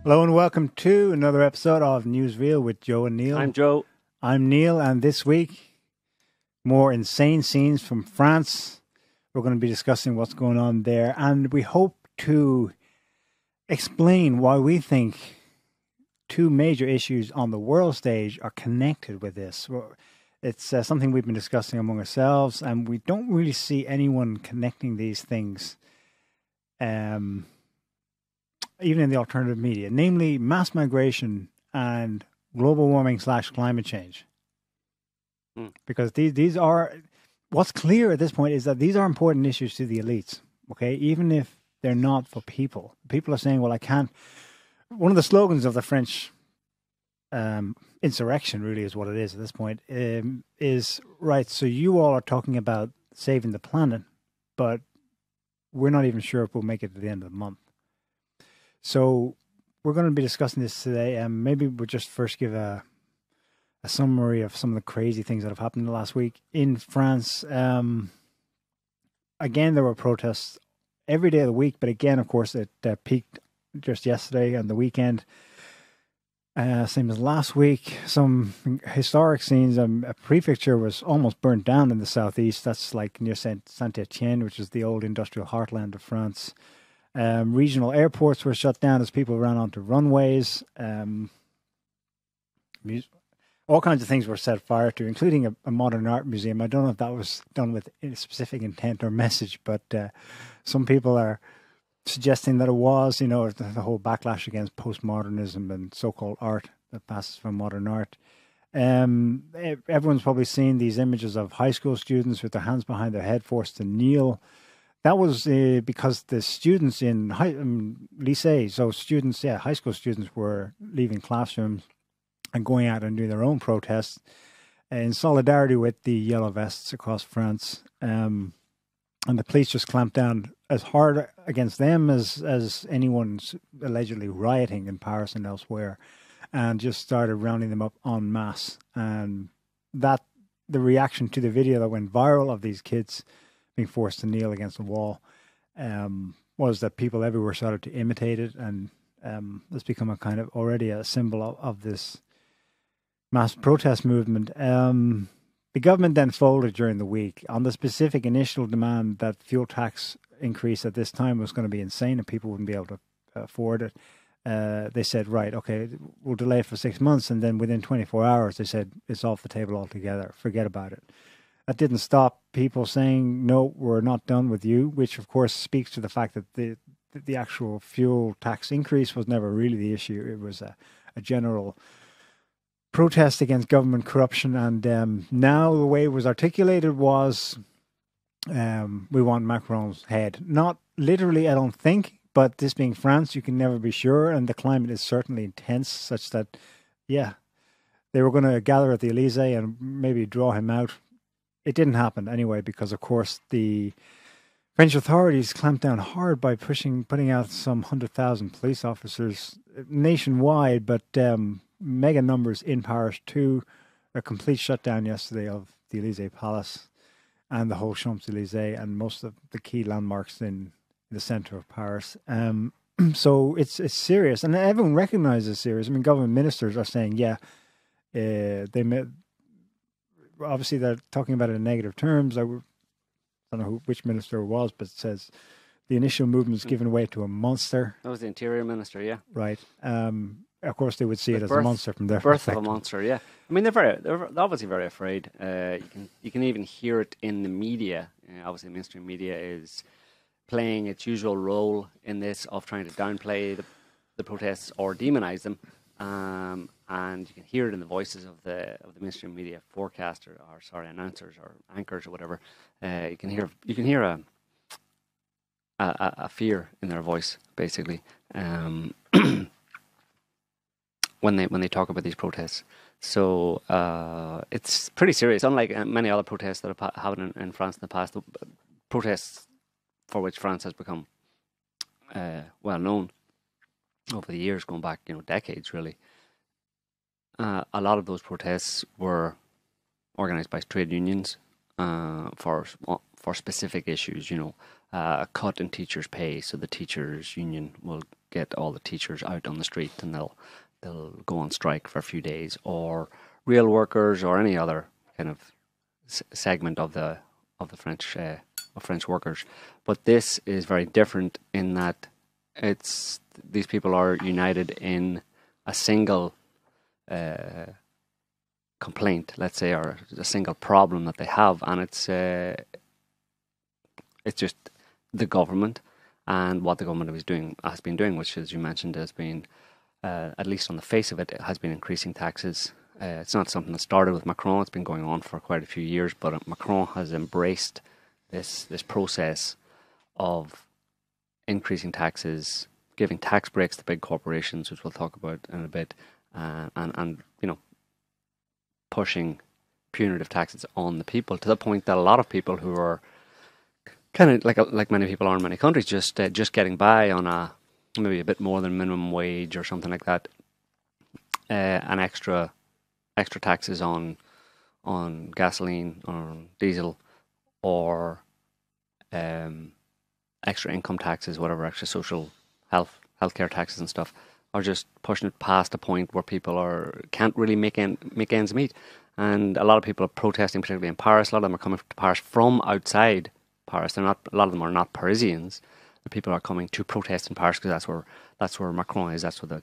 Hello and welcome to another episode of NewsReal with Joe and Neil. I'm Joe. I'm Neil, and this week, more insane scenes from France. We're going to be discussing what's going on there, and we hope to explain why we think two major issues on the world stage are connected with this. It's something we've been discussing among ourselves, and we don't really see anyone connecting these things, even in the alternative media, namely mass migration and global warming / climate change. Because these are, what's clear at this point is that these are important issues to the elites, okay? Even if they're not for people. People are saying, well, I can't. One of the slogans of the French insurrection really is what it is at this point, is, right, so you all are talking about saving the planet, but we're not even sure if we'll make it to the end of the month. So we're going to be discussing this today, and maybe we'll just first give a summary of some of the crazy things that have happened in the last week. In France, again, there were protests every day of the week, but again, of course, it peaked just yesterday and the weekend. Same as last week. Some historic scenes. A prefecture was almost burnt down in the southeast. That's like near Saint-Etienne, which is the old industrial heartland of France. Regional airports were shut down as people ran onto runways. All kinds of things were set fire to, including a modern art museum. I don't know if that was done with a specific intent or message, but some people are suggesting that it was, the whole backlash against postmodernism and so-called art that passes for modern art. Everyone's probably seen these images of high school students with their hands behind their head, forced to kneel. That was because the students in lycée, so students, high school students were leaving classrooms and going out and doing their own protests in solidarity with the yellow vests across France. And the police just clamped down as hard against them as anyone's allegedly rioting in Paris and elsewhere, and just started rounding them up en masse. And that the reaction to the video that went viral of these kids being forced to kneel against the wall was that people everywhere started to imitate it, and it's become a kind of already a symbol of this mass protest movement. The government then folded during the week on the specific initial demand that fuel tax increase at this time was going to be insane and people wouldn't be able to afford it. They said, right, okay, we'll delay it for 6 months, and then within 24 hours they said it's off the table altogether, forget about it. That didn't stop people saying, no, we're not done with you, which of course speaks to the fact that the actual fuel tax increase was never really the issue. It was a general protest against government corruption, and now the way it was articulated was we want Macron's head. Not literally, I don't think, but this being France, you can never be sure, and the climate is certainly intense, such that, they were going to gather at the Elysee and maybe draw him out. It didn't happen anyway, because of course the French authorities clamped down hard by putting out some 100,000 police officers nationwide, but mega numbers in Paris too. A complete shutdown yesterday of the Elysee Palace and the whole Champs-Élysées and most of the key landmarks in the centre of Paris. So it's serious, and everyone recognizes it's serious. I mean, government ministers are saying, obviously they're talking about it in negative terms. I don't know which minister it was, but it says the initial movement is given way to a monster. That was the interior minister, yeah. Right. Of course, they would see it as a monster from their birth perspective. of a monster, yeah. I mean, they're obviously very afraid. You can even hear it in the media. Obviously, mainstream media is playing its usual role in this of trying to downplay the protests or demonize them. And you can hear it in the voices of the mainstream media announcers or anchors or whatever. You can hear a fear in their voice, basically, when they talk about these protests. So it's pretty serious. Unlike many other protests that have happened in France in the past, the protests for which France has become well known over the years, going back decades really. A lot of those protests were organised by trade unions for specific issues, a cut in teachers' pay, so the teachers' union will get all the teachers out on the street and they'll go on strike for a few days, or rail workers or any other kind of segment of the French workers. But this is very different in that these people are united in a single complaint, let's say, or a single problem that they have, and it's just the government and what the government has been doing, which, as you mentioned, has been, at least on the face of it, has been increasing taxes. It's not something that started with Macron. It's been going on for quite a few years, but Macron has embraced this process of increasing taxes, giving tax breaks to big corporations, which we'll talk about in a bit, and pushing punitive taxes on the people, to the point that a lot of people who are kind of like many people are in many countries, just getting by on maybe a bit more than minimum wage or something like that, and extra taxes on gasoline, on diesel, or extra income taxes, whatever, extra social healthcare taxes and stuff, are just pushing it past a point where people can't really make ends meet. And a lot of people are protesting, particularly in Paris. A lot of them are coming to Paris from outside Paris. A lot of them are not Parisians. The people are coming to protest in Paris because that's where Macron is. That's where the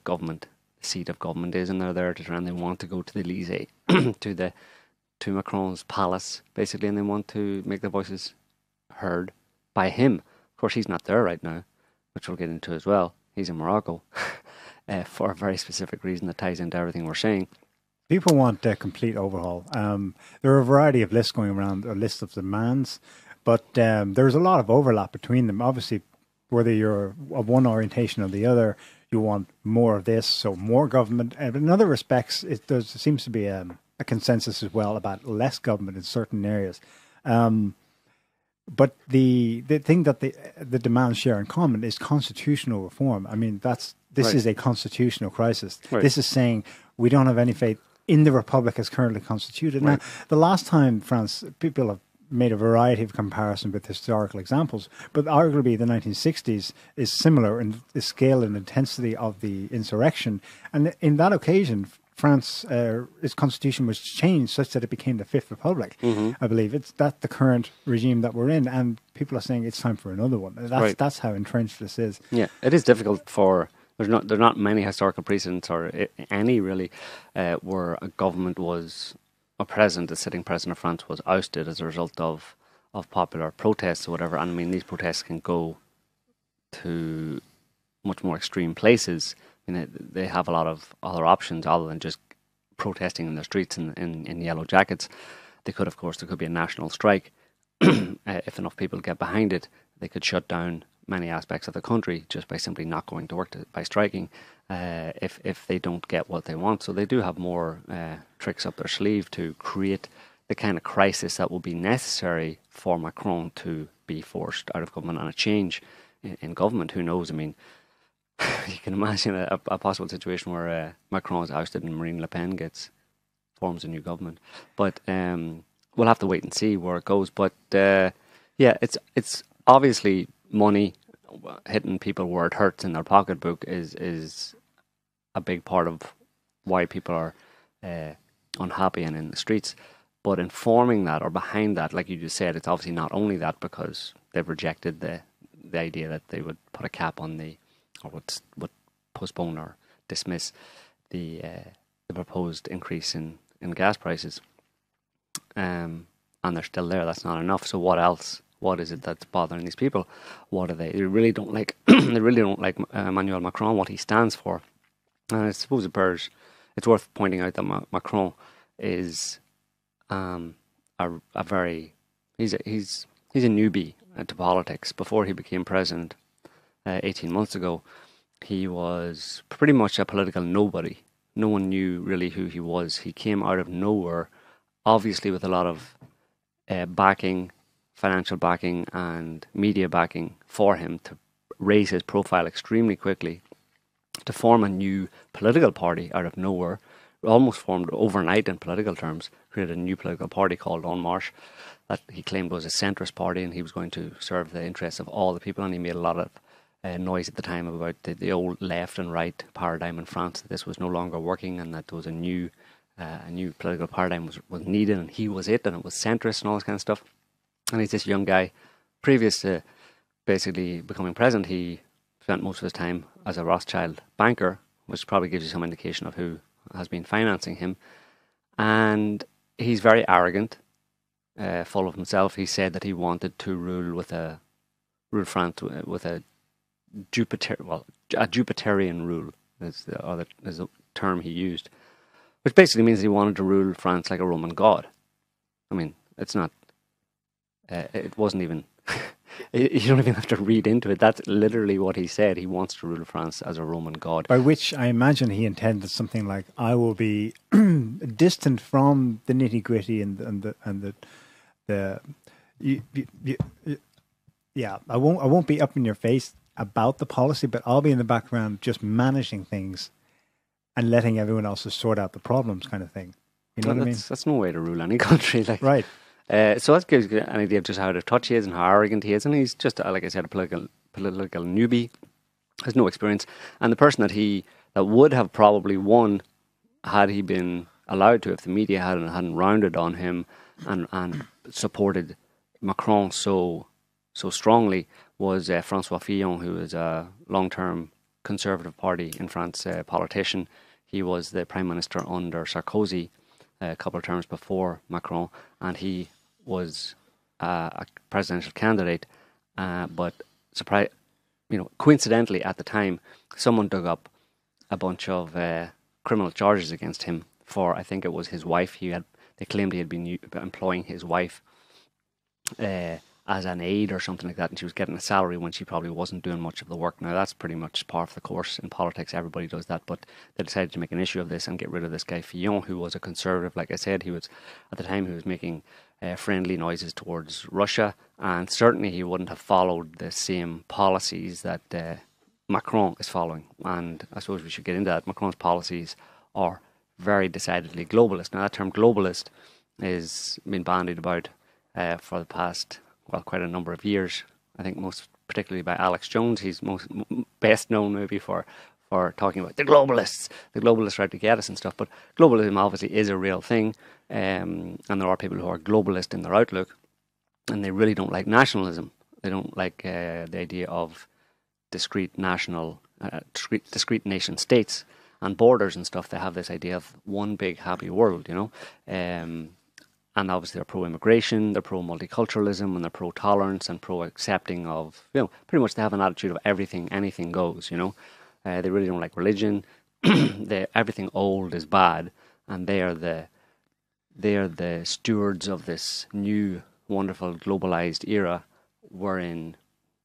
seat of government is, and they're there and they want to go to the Elysee, to Macron's palace, basically, and they want to make their voices heard by him. Of course, he's not there right now, which we'll get into as well. He's in Morocco for a very specific reason that ties into everything we're saying. People want a complete overhaul. There are a variety of lists going around, a list of demands, but there's a lot of overlap between them. Obviously, whether you're of one orientation or the other, you want more of this, so more government. And in other respects, there seems to be a consensus as well about less government in certain areas. But the thing that the demands share in common is constitutional reform. I mean, this right. is a constitutional crisis. Right. This is saying we don't have any faith in the republic as currently constituted. Right. Now, the last time people have made a variety of comparisons with historical examples, but arguably the 1960s is similar in the scale and intensity of the insurrection. And in that occasion, France, its constitution was changed such that it became the Fifth Republic. Mm-hmm. I believe it's the current regime that we're in, and people are saying it's time for another one. That's how entrenched this is. Yeah, it is difficult for. There are not many historical precedents, or any really, where a government was the sitting president of France was ousted as a result of popular protests or whatever. And I mean, these protests can go to much more extreme places. I mean, they have a lot of other options other than just protesting in the streets in yellow jackets. There could be a national strike. If enough people get behind it, they could shut down many aspects of the country just by simply not going to work by striking, if they don't get what they want. So they do have more tricks up their sleeve to create the kind of crisis that will be necessary for Macron to be forced out of government, and a change in government. Who knows? I mean, you can imagine a possible situation where Macron is ousted and Marine Le Pen forms a new government. But we'll have to wait and see where it goes. But it's obviously money hitting people where it hurts in their pocketbook is a big part of why people are unhappy and in the streets. But informing that, or behind that, like you just said, it's obviously not only that, because they've rejected the idea that they would put a cap on or would postpone or dismiss the proposed increase in gas prices. And they're still there. That's not enough. So what else? What is it that's bothering these people? What are they? They really don't like. They really don't like Emmanuel Macron. What he stands for. And I suppose it's worth pointing out that Macron is he's a newbie to politics. Before he became president 18 months ago, he was pretty much a political nobody. No one knew really who he was. He came out of nowhere, obviously with a lot of backing, financial backing and media backing for him to raise his profile extremely quickly, to form a new political party out of nowhere, almost formed overnight in political terms, created a new political party called En Marche that he claimed was a centrist party, and he was going to serve the interests of all the people, and he made a lot of noise at the time about the old left and right paradigm in France, that this was no longer working and that there was a new political paradigm was needed, and he was it, and it was centrist and all this kind of stuff. And he's this young guy. Previous to basically becoming president, he spent most of his time as a Rothschild banker, which probably gives you some indication of who has been financing him. And he's very arrogant, full of himself. He said that he wanted to rule France with a Jupiterian rule is the term he used, which basically means he wanted to rule France like a Roman god. I mean, it's not. It wasn't even. You don't even have to read into it. That's literally what he said. He wants to rule France as a Roman god. By which I imagine he intended something like, "I will be distant from the nitty gritty yeah. I won't be up in your face about the policy, but I'll be in the background just managing things and letting everyone else sort out the problems," kind of thing. You know what I mean? That's no way to rule any country. Right. So that gives you an idea of just how out of touch he is and how arrogant he is. And he's just, like I said, a political newbie, has no experience. And the person that would have probably won had he been allowed to, if the media hadn't rounded on him and supported Macron so strongly, was Francois Fillon, who is a long-term Conservative Party in France politician. He was the Prime Minister under Sarkozy a couple of terms before Macron, and he was a presidential candidate. But coincidentally at the time, someone dug up a bunch of criminal charges against him for, I think it was his wife. They claimed he had been employing his wife as an aide or something like that, and she was getting a salary when she probably wasn't doing much of the work. Now, that's pretty much par for the course in politics. Everybody does that, but they decided to make an issue of this and get rid of this guy Fillon, who was a conservative. Like I said, at the time he was making friendly noises towards Russia, and certainly he wouldn't have followed the same policies that Macron is following. And I suppose we should get into that. Macron's policies are very decidedly globalist. Now, that term globalist has been bandied about for the past, quite a number of years. I think most particularly by Alex Jones. He's best known maybe for talking about the globalists are out to get us and stuff. But globalism obviously is a real thing, and there are people who are globalist in their outlook, and they really don't like nationalism. They don't like the idea of discrete nation states and borders and stuff. They have this idea of one big happy world, and obviously they're pro-immigration, they're pro-multiculturalism, and they're pro-tolerance and pro-accepting of, pretty much they have an attitude of anything goes, They really don't like religion. Everything old is bad, and they are the stewards of this new, wonderful, globalized era wherein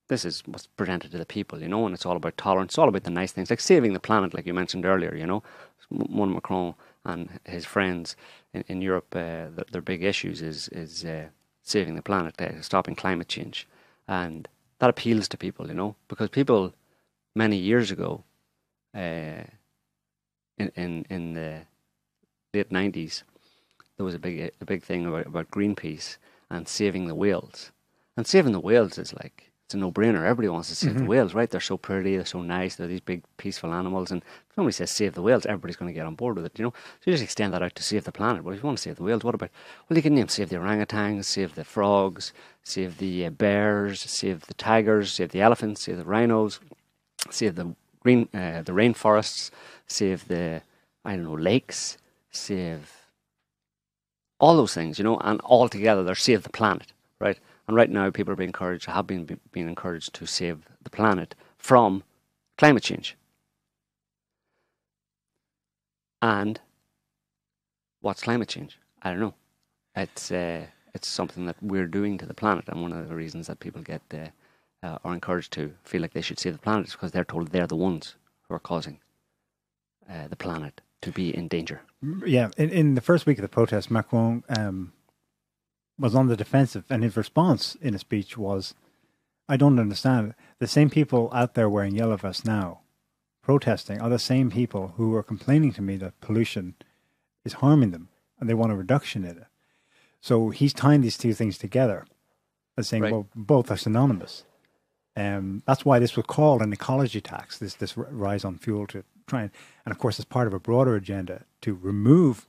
this is what's presented to the people, and it's all about tolerance, it's all about the nice things, like saving the planet, like you mentioned earlier, One Macron and his friends in Europe, their big issues is saving the planet, stopping climate change. And that appeals to people, because people many years ago, in the late 90s, there was a big thing about Greenpeace and saving the whales. And saving the whales is like, it's a no-brainer. Everybody wants to save the whales, right? They're so pretty, they're so nice, they're these big, peaceful animals. And if somebody says save the whales, everybody's going to get on board with it, So you just extend that out to save the planet. Well, if you want to save the whales, what about? Well, you can name save the orangutans, save the frogs, save the bears, save the tigers, save the elephants, save the rhinos, save the rainforests, save the, lakes, save all those things, and all together they're save the planet, right? And right now, people are have been encouraged to save the planet from climate change. And what's climate change? I don't know. It's something that we're doing to the planet, and one of the reasons that people are encouraged to feel like they should save the planet is because they're told they're the ones who are causing the planet to be in danger. Yeah, in the first week of the protest, Macron was on the defensive, and his response in a speech was, I don't understand. The same people out there wearing yellow vests now, protesting, are the same people who were complaining to me that pollution is harming them, and they want a reduction in it. So he's tying these two things together and saying, well, both are synonymous. That's why this was called an ecology tax, this rise on fuel to try and of course, it's part of a broader agenda to remove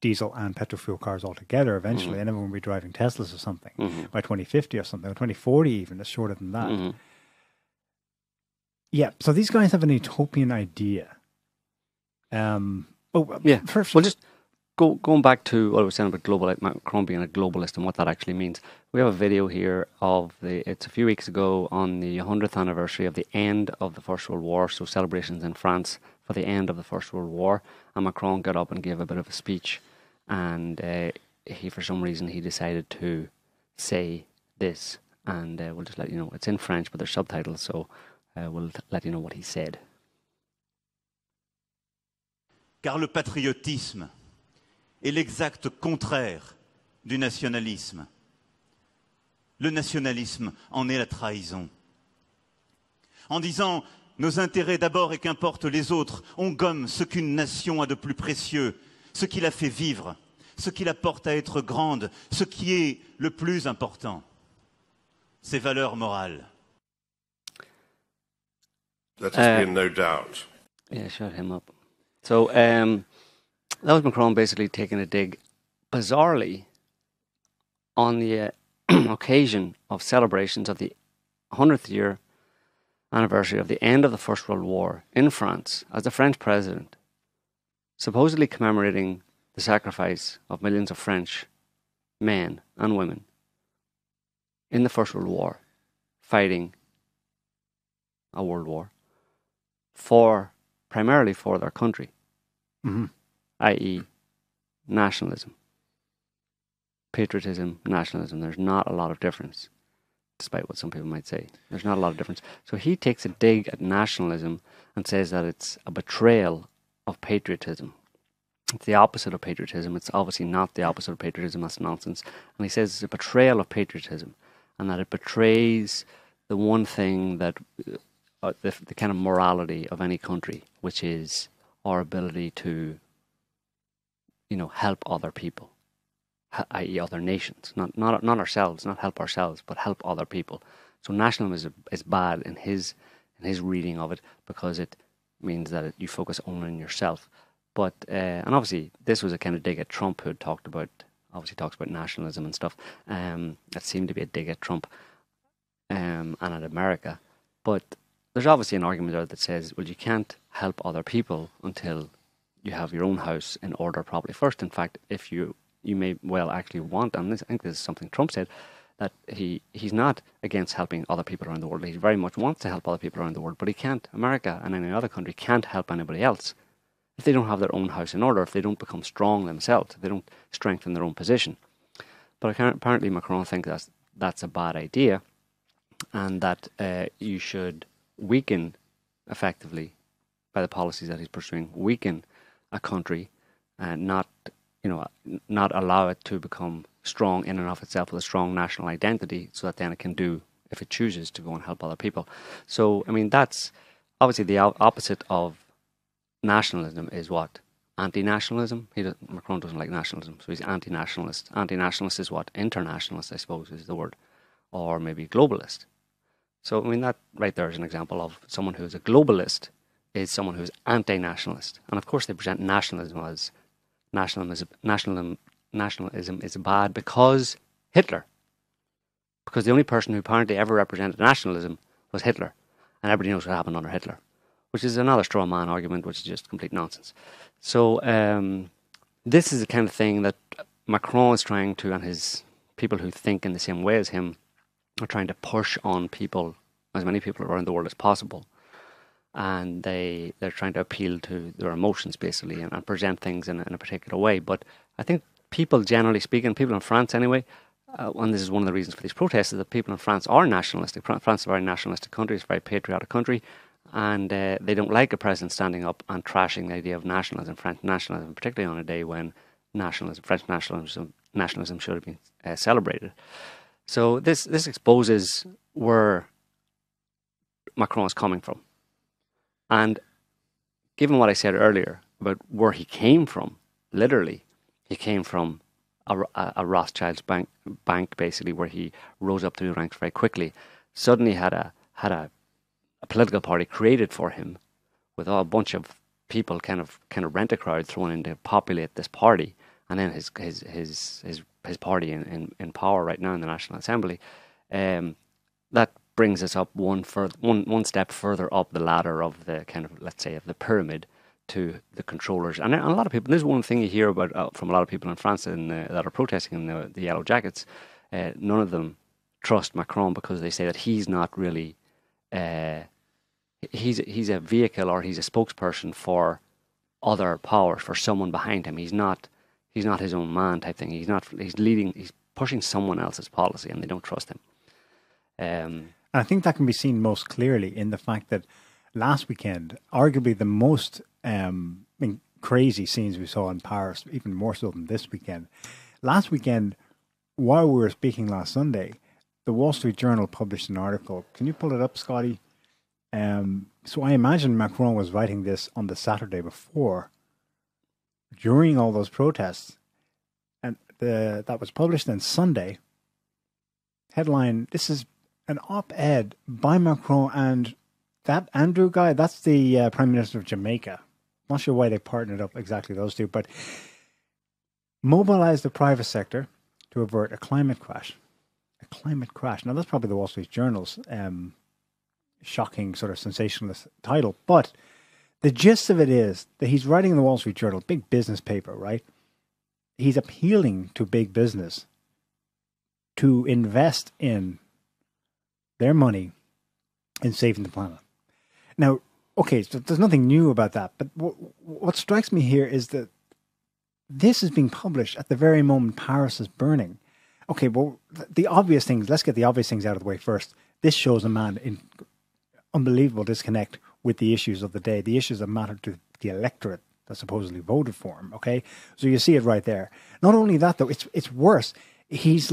diesel and petrol fuel cars altogether eventually, and everyone will be driving Teslas or something by 2050 or something, or 2040 even, it's shorter than that. Yeah, so these guys have an utopian idea. First, well, just going back to what I was saying about Macron being a globalist and what that actually means. We have a video here it's a few weeks ago on the 100th anniversary of the end of the First World War, so celebrations in France for the end of the First World War, and Macron got up and gave a bit of a speech, and for some reason he decided to say this, and we'll just let you know. It's in French, but there's subtitles, so we'll let you know what he said. Car le patriotisme est l'exact contraire du nationalisme. Le nationalisme en est la trahison. En disant nos intérêts d'abord et qu'importe les autres, on gomme ce qu'une nation a de plus précieux, ce qui la fait vivre, ce qui la porte à être grande, ce qui est le plus important, ses valeurs morales. Let us be in no doubt. Yeah, shut him up. So that was Macron basically taking a dig, bizarrely, on the occasion of celebrations of the 100th year anniversary of the end of the First World War in France, as the French president, supposedly commemorating the sacrifice of millions of French men and women in the First World War, fighting a world war, primarily for their country, i.e. nationalism. Patriotism, nationalism, there's not a lot of difference, despite what some people might say. There's not a lot of difference. So he takes a dig at nationalism and says that it's a betrayal of patriotism. It's the opposite of patriotism. It's obviously not the opposite of patriotism. That's nonsense. And he says it's a betrayal of patriotism, and that it betrays the one thing that the kind of morality of any country, which is our ability to, help other people, i.e. other nations, not ourselves, not help ourselves, but help other people. So nationalism is bad in his reading of it, because it means that you focus only on yourself. But and obviously this was a kind of dig at Trump, who talks about nationalism and stuff. That seemed to be a dig at Trump and at America. But there's obviously an argument there that says, well, you can't help other people until you have your own house in order properly first. In fact, if you may well actually want, and I think this is something Trump said, that he's not against helping other people around the world. He very much wants to help other people around the world, but he can't. America and any other country can't help anybody else if they don't have their own house in order, if they don't become strong themselves, if they don't strengthen their own position. But apparently Macron thinks that's a bad idea, and that you should weaken, effectively, by the policies that he's pursuing, weaken a country and not allow it to become strong in and of itself with a strong national identity, so that then it can do, if it chooses, to go and help other people. So, I mean, that's obviously the opposite of nationalism is what? Anti-nationalism. Macron doesn't like nationalism, so he's anti-nationalist. Anti-nationalist is what? Internationalist, I suppose, is the word. Or maybe globalist. So, I mean, that right there is an example of someone who's a globalist is someone who's anti-nationalist. And of course they present nationalism as nationalism is bad because Hitler. Because the only person who apparently ever represented nationalism was Hitler. And everybody knows what happened under Hitler, which is another straw man argument, which is just complete nonsense. So this is the kind of thing that Macron is trying to, and his people who think in the same way as him, are trying to push on people, as many people around the world as possible. And they're trying to appeal to their emotions, basically, and present things in a particular way. But I think people, generally speaking, people in France anyway, and this is one of the reasons for these protests, is that people in France are nationalistic. France is a very nationalistic country, it's a very patriotic country, and they don't like a president standing up and trashing the idea of nationalism, French nationalism, particularly on a day when French nationalism should have been celebrated. So this exposes where Macron is coming from. And given what I said earlier about where he came from, literally. He came from a Rothschild's bank, basically, where he rose up through the ranks very quickly. Suddenly had a political party created for him, with a bunch of people kind of rent a crowd thrown in to populate this party, and then his party in power right now in the National Assembly. That brings us up one step further up the ladder of the kind of, let's say, of the pyramid to the controllers. And a lot of people, this is one thing you hear about from a lot of people in France that are protesting in the Yellow Jackets. None of them trust Macron because they say that he's not really, he's a vehicle, or he's a spokesperson for other powers, for someone behind him. He's not his own man type thing. He's pushing someone else's policy, and they don't trust him. I think that can be seen most clearly in the fact that last weekend, arguably the most crazy scenes we saw in Paris, even more so than this weekend. Last weekend, while we were speaking last Sunday, the Wall Street Journal published an article. Can you pull it up, Scotty? So I imagine Macron was writing this on the Saturday before, during all those protests, and that was published on Sunday. Headline, this is an op-ed by Macron and that Andrew guy, that's the Prime Minister of Jamaica. Not sure why they partnered up exactly those two, but mobilize the private sector to avert a climate crash. A climate crash. Now, that's probably the Wall Street Journal's shocking sort of sensationalist title, but the gist of it is that he's writing in the Wall Street Journal, big business paper, right? He's appealing to big business to invest in their money in saving the planet. Now, okay, so there's nothing new about that, but what strikes me here is that this is being published at the very moment Paris is burning. Okay, well, the obvious things, let's get the obvious things out of the way first. This shows a man in unbelievable disconnect with the issues of the day, the issues that matter to the electorate that supposedly voted for him, okay? So you see it right there. Not only that, though, it's worse. He's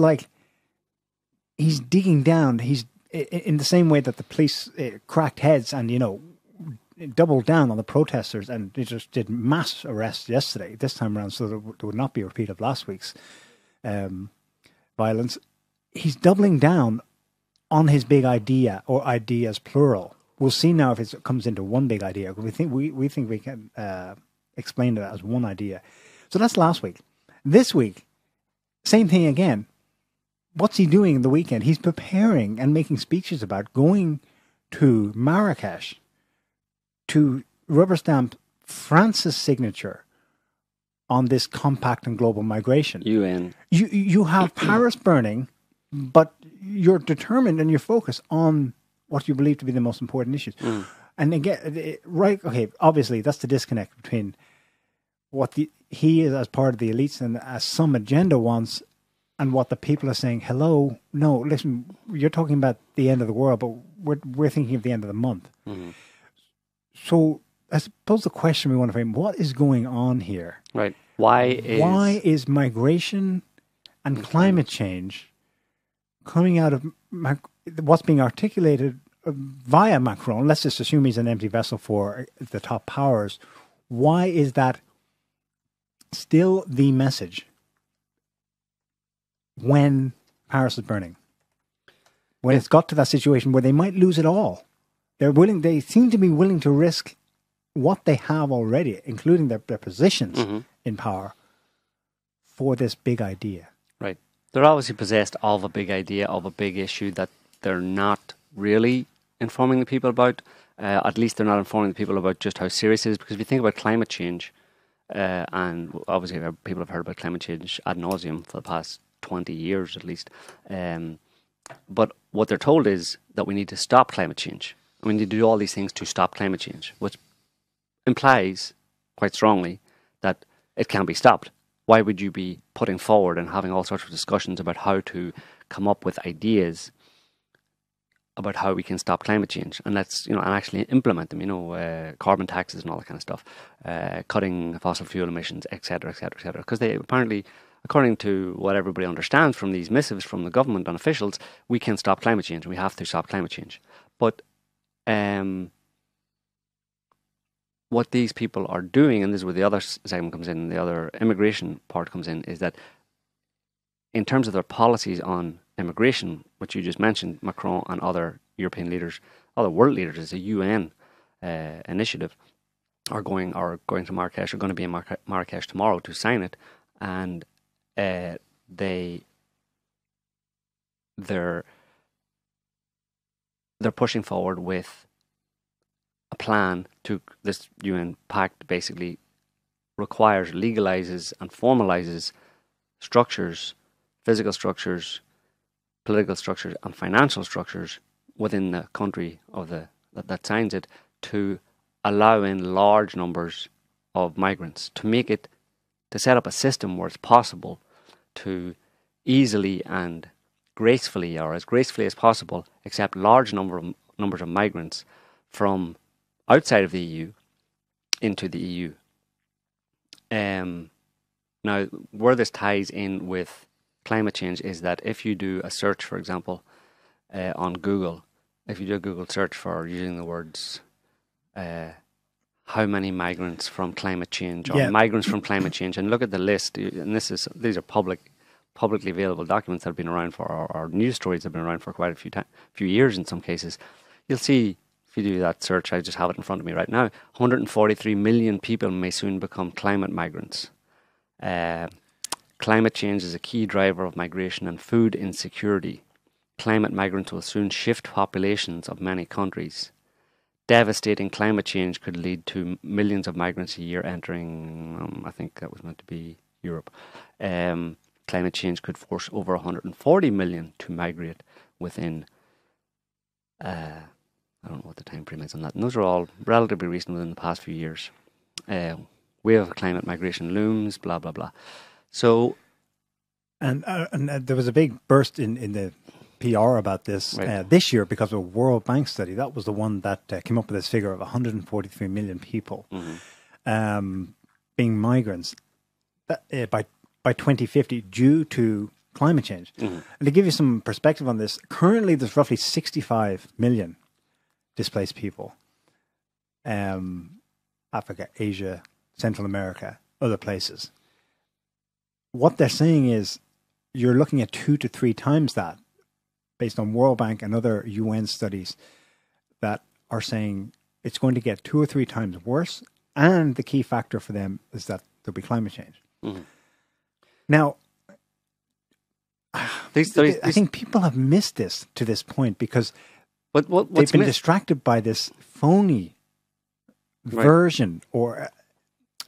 digging down. He's in the same way that the police cracked heads and, doubled down on the protesters, and they just did mass arrests yesterday, this time around, so there would not be a repeat of last week's violence. He's doubling down on his big idea, or ideas plural. We'll see now if it comes into one big idea. We think we can explain it as one idea. So that's last week. This week, same thing again. What's he doing in the weekend? He's preparing and making speeches about going to Marrakesh to rubber stamp France's signature on this compact on global migration. UN. You have Paris burning, but you're determined and you're focused on what you believe to be the most important issues. Mm. And again, obviously that's the disconnect between what he is as part of the elites and as some agenda wants, and what the people are saying. Hello, no, listen, you're talking about the end of the world, but we're thinking of the end of the month. Mm-hmm. So I suppose the question we want to frame, what is going on here? Right. Why is migration and climate change coming out of what's being articulated via Macron? Let's just assume he's an empty vessel for the top powers. Why is that still the message when Paris is burning? When it's got to that situation where they might lose it all, they seem to be willing to risk what they have already, including their positions in power, for this big idea. Right. They're obviously possessed of a big idea, of a big issue that they're not really informing the people about. At least they're not informing the people about just how serious it is. Because if you think about climate change, and obviously people have heard about climate change ad nauseum for the past 20 years at least. But what they're told is that we need to stop climate change. We need to do all these things to stop climate change, which implies quite strongly that it can't be stopped. Why would you be putting forward and having all sorts of discussions about how to come up with ideas about how we can stop climate change and and actually implement them, carbon taxes and all that kind of stuff, cutting fossil fuel emissions, etc., etc., etc. Because they apparently, according to what everybody understands from these missives from the government and officials, we can stop climate change and we have to stop climate change. But what these people are doing, and this is where the other segment comes in, the other immigration part comes in, is that in terms of their policies on immigration, which you just mentioned, Macron and other European leaders, other world leaders, it's a UN initiative, are going to Marrakesh, are going to be in Marrakesh tomorrow to sign it, and they're pushing forward with a plan to, this UN pact basically requires, legalizes and formalizes structures, physical structures, political structures and financial structures within the country of that signs it, to allow in large numbers of migrants, to set up a system where it's possible to easily and gracefully, or as gracefully as possible, accept large numbers of migrants from outside of the EU into the EU. Now, where this ties in with climate change is that if you do a search, for example, on Google, if you do a Google search for using the words how many migrants from climate change, or migrants from climate change, and look at the list, and these are publicly available documents that have been around for, or news stories that have been around for quite a few years in some cases, you'll see, if you do that search, I just have it in front of me right now, 143 million people may soon become climate migrants. Climate change is a key driver of migration and food insecurity. Climate migrants will soon shift populations of many countries. Devastating climate change could lead to millions of migrants a year entering, I think that was meant to be Europe. Climate change could force over 140 million to migrate within, I don't know what the time frame is on that. And those are all relatively recent, within the past few years. Wave of climate migration looms, blah, blah, blah. So, and there was a big burst in the PR about this this year because of a World Bank study. That was the one that came up with this figure of 143 million people being migrants by 2050 due to climate change. And to give you some perspective on this, currently there's roughly 65 million displaced people. Africa, Asia, Central America, other places. What they're saying is you're looking at 2 to 3 times that, based on World Bank and other UN studies that are saying it's going to get 2 or 3 times worse. And the key factor for them is that there'll be climate change. Now, I think people have missed this to this point because they've been distracted by this phony version or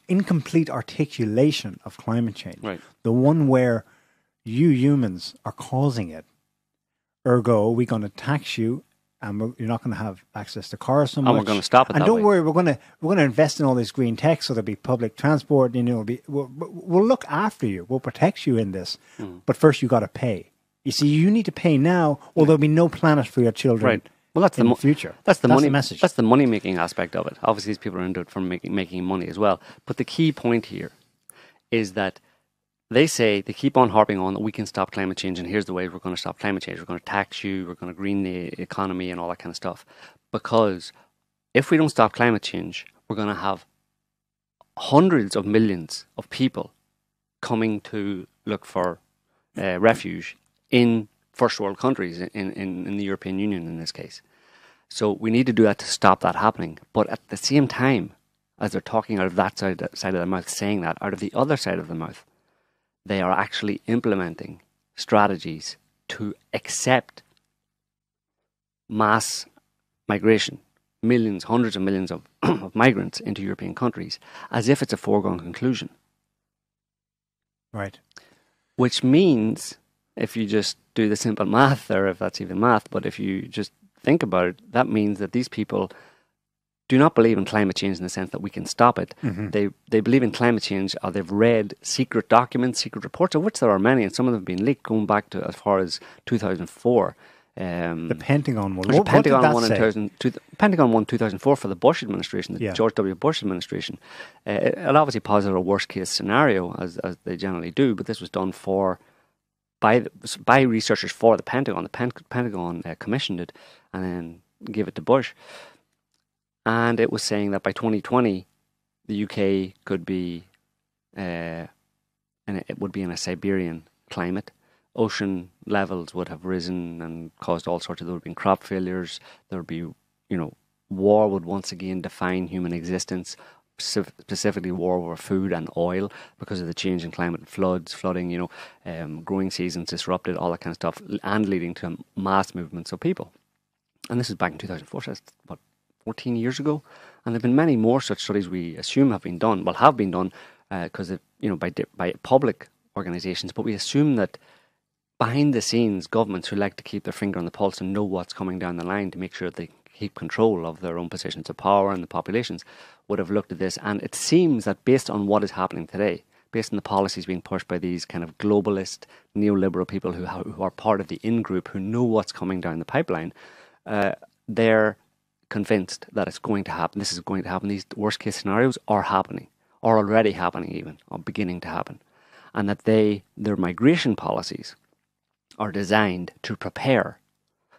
incomplete articulation of climate change. The one where you humans are causing it. Ergo, we're going to tax you, and you're not going to have access to cars so much. And we're going to stop it. And don't worry, we're going to invest in all this green tech, so there'll be public transport. We'll look after you. We'll protect you in this. But first, you got to pay. You see, you need to pay now, or there'll be no planet for your children. Well, that's in the future. That's the money message. That's the money making aspect of it. Obviously, these people are into it for making money as well. But the key point here is that they keep on harping on that we can stop climate change, and here's the way we're going to stop climate change. We're going to tax you, we're going to green the economy and all that kind of stuff. Because if we don't stop climate change, we're going to have hundreds of millions of people coming to look for refuge in first world countries, in the European Union in this case. So we need to do that to stop that happening. But at the same time, as they're talking out of that side of their mouth, saying that, out of the other side of the mouth, they are actually implementing strategies to accept mass migration, millions, hundreds of millions of migrants into European countries, as if it's a foregone conclusion. Right. Which means, if you just do the simple math, or if that's even math, but if you just think about it, that means that these people do not believe in climate change in the sense that we can stop it. They believe in climate change, or they've read secret documents, secret reports, of which there are many, and some of them have been leaked going back to as far as 2004. The Pentagon one. The Pentagon one in Pentagon one 2004 for the Bush administration, the George W. Bush administration. It obviously posited a worst case scenario, as they generally do, but this was done by researchers for the Pentagon. The Pentagon commissioned it and then gave it to Bush. And it was saying that by 2020, the UK could be, and it would be in a Siberian climate. Ocean levels would have risen and caused all sorts of, there would have been crop failures, there would be, war would once again define human existence, specifically war over food and oil because of the change in climate, flooding, growing seasons disrupted, all that kind of stuff, and leading to mass movements of people. And this is back in 2004, so that's about 14 years ago. And there have been many more such studies we assume have been done because by public organisations, but we assume that behind the scenes, governments who like to keep their finger on the pulse and know what's coming down the line to make sure they keep control of their own positions of power and the populations would have looked at this. And it seems that based on what is happening today, based on the policies being pushed by these kind of globalist, neoliberal people who are part of the in-group, who know what's coming down the pipeline, they're convinced that it's going to happen. This is going to happen. These worst-case scenarios are happening, or already happening even, or beginning to happen. And that their migration policies are designed to prepare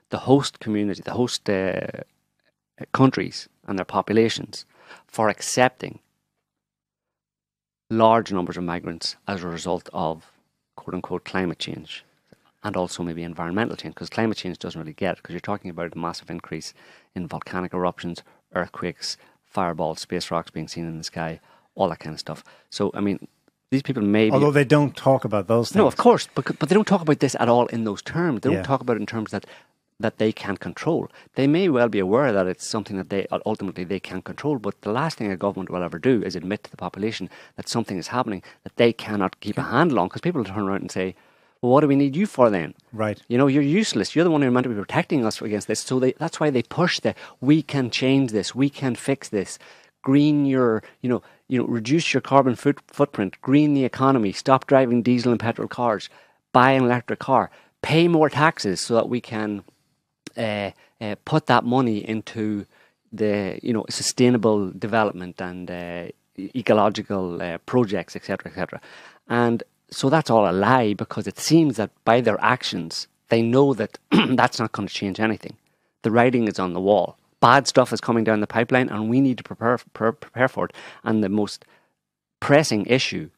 the host community, the host countries and their populations for accepting large numbers of migrants as a result of quote-unquote climate change and also maybe environmental change, because climate change doesn't really get it, because you're talking about a massive increase in volcanic eruptions, earthquakes, fireballs, space rocks being seen in the sky, all that kind of stuff. So, I mean, these people may Although they don't talk about those things. No, of course, but they don't talk about this at all in those terms. They don't talk about it in terms that they can control. They may well be aware that it's something that they ultimately they can control, but the last thing a government will ever do is admit to the population that something is happening that they cannot keep a handle on, because people will turn around and say, well, what do we need you for then? Right. You're useless. You're the one who's meant to be protecting us against this. So that's why they push we can change this, we can fix this, green your, reduce your carbon footprint, green the economy, stop driving diesel and petrol cars, buy an electric car, pay more taxes so that we can put that money into the sustainable development and ecological projects, etc., etc. And so that's all a lie, because it seems that by their actions they know that that's not going to change anything. The writing is on the wall. Bad stuff is coming down the pipeline, and we need to prepare for it. And the most pressing issue,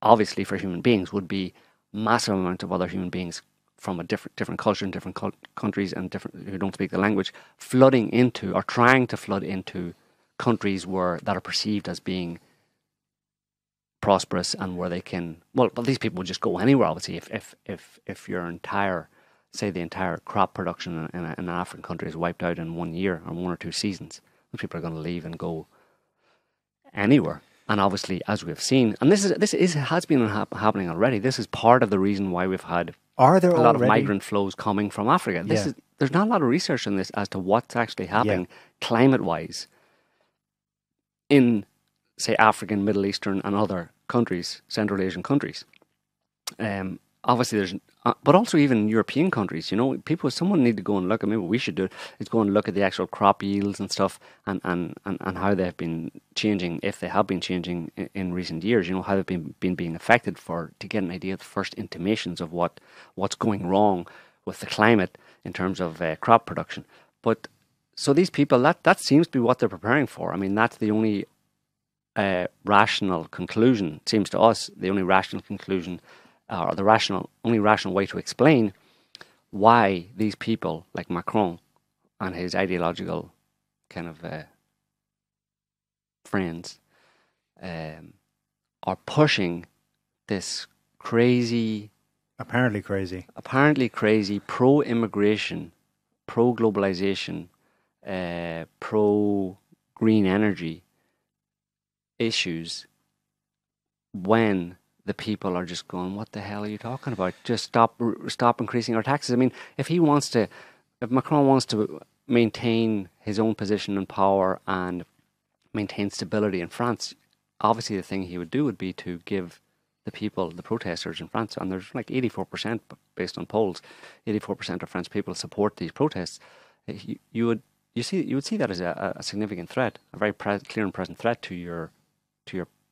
obviously, for human beings would be massive amounts of other human beings from a different culture and different countries and who don't speak the language, flooding into or trying to flood into countries that are perceived as being prosperous and where they can. Well, these people would just go anywhere. Obviously, if your entire, say, the entire crop production in an African country is wiped out in 1 year or 1 or 2 seasons, people are going to leave and go anywhere. And obviously, as we've seen, and this has been happening already. This is part of the reason why we've had a lot of migrant flows coming from Africa. There's not a lot of research on this as to what's actually happening climate-wise in, say, African, Middle Eastern, and other countries, Central Asian countries. Obviously, there's, but also even European countries. Someone need to go and look at. Maybe what we should do is go and look at the actual crop yields and stuff, and how they've been changing, if they have been changing in recent years. How they've been being affected, to get an idea of the first intimations of what's going wrong with the climate in terms of crop production. But so these people, that seems to be what they're preparing for. I mean, that's the only rational conclusion, it seems to us, the only rational conclusion, or the only rational way to explain why these people like Macron and his ideological kind of friends are pushing this apparently crazy pro-immigration, pro-globalization, pro-green energy issues, when the people are just going, what the hell are you talking about? Just stop increasing our taxes. I mean, if Macron wants to maintain his own position and power and maintain stability in France, obviously the thing he would do would be to give the people, the protesters in France, and there's like 84%, based on polls, 84% of French people support these protests. You would see that as a significant threat, a very clear and present threat to your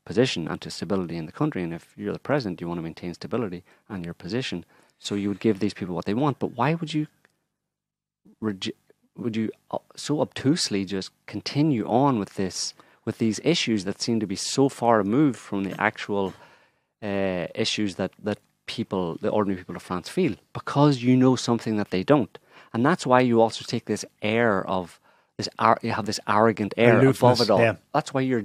position and to stability in the country. And if you're the president, you want to maintain stability and your position, so you would give these people what they want. But why would you so obtusely just continue on with with these issues that seem to be so far removed from the actual issues that people, the ordinary people of France, feel, because you know something that they don't. And that's why you also take this air of you have this arrogant air above it all. Yeah. That's why you're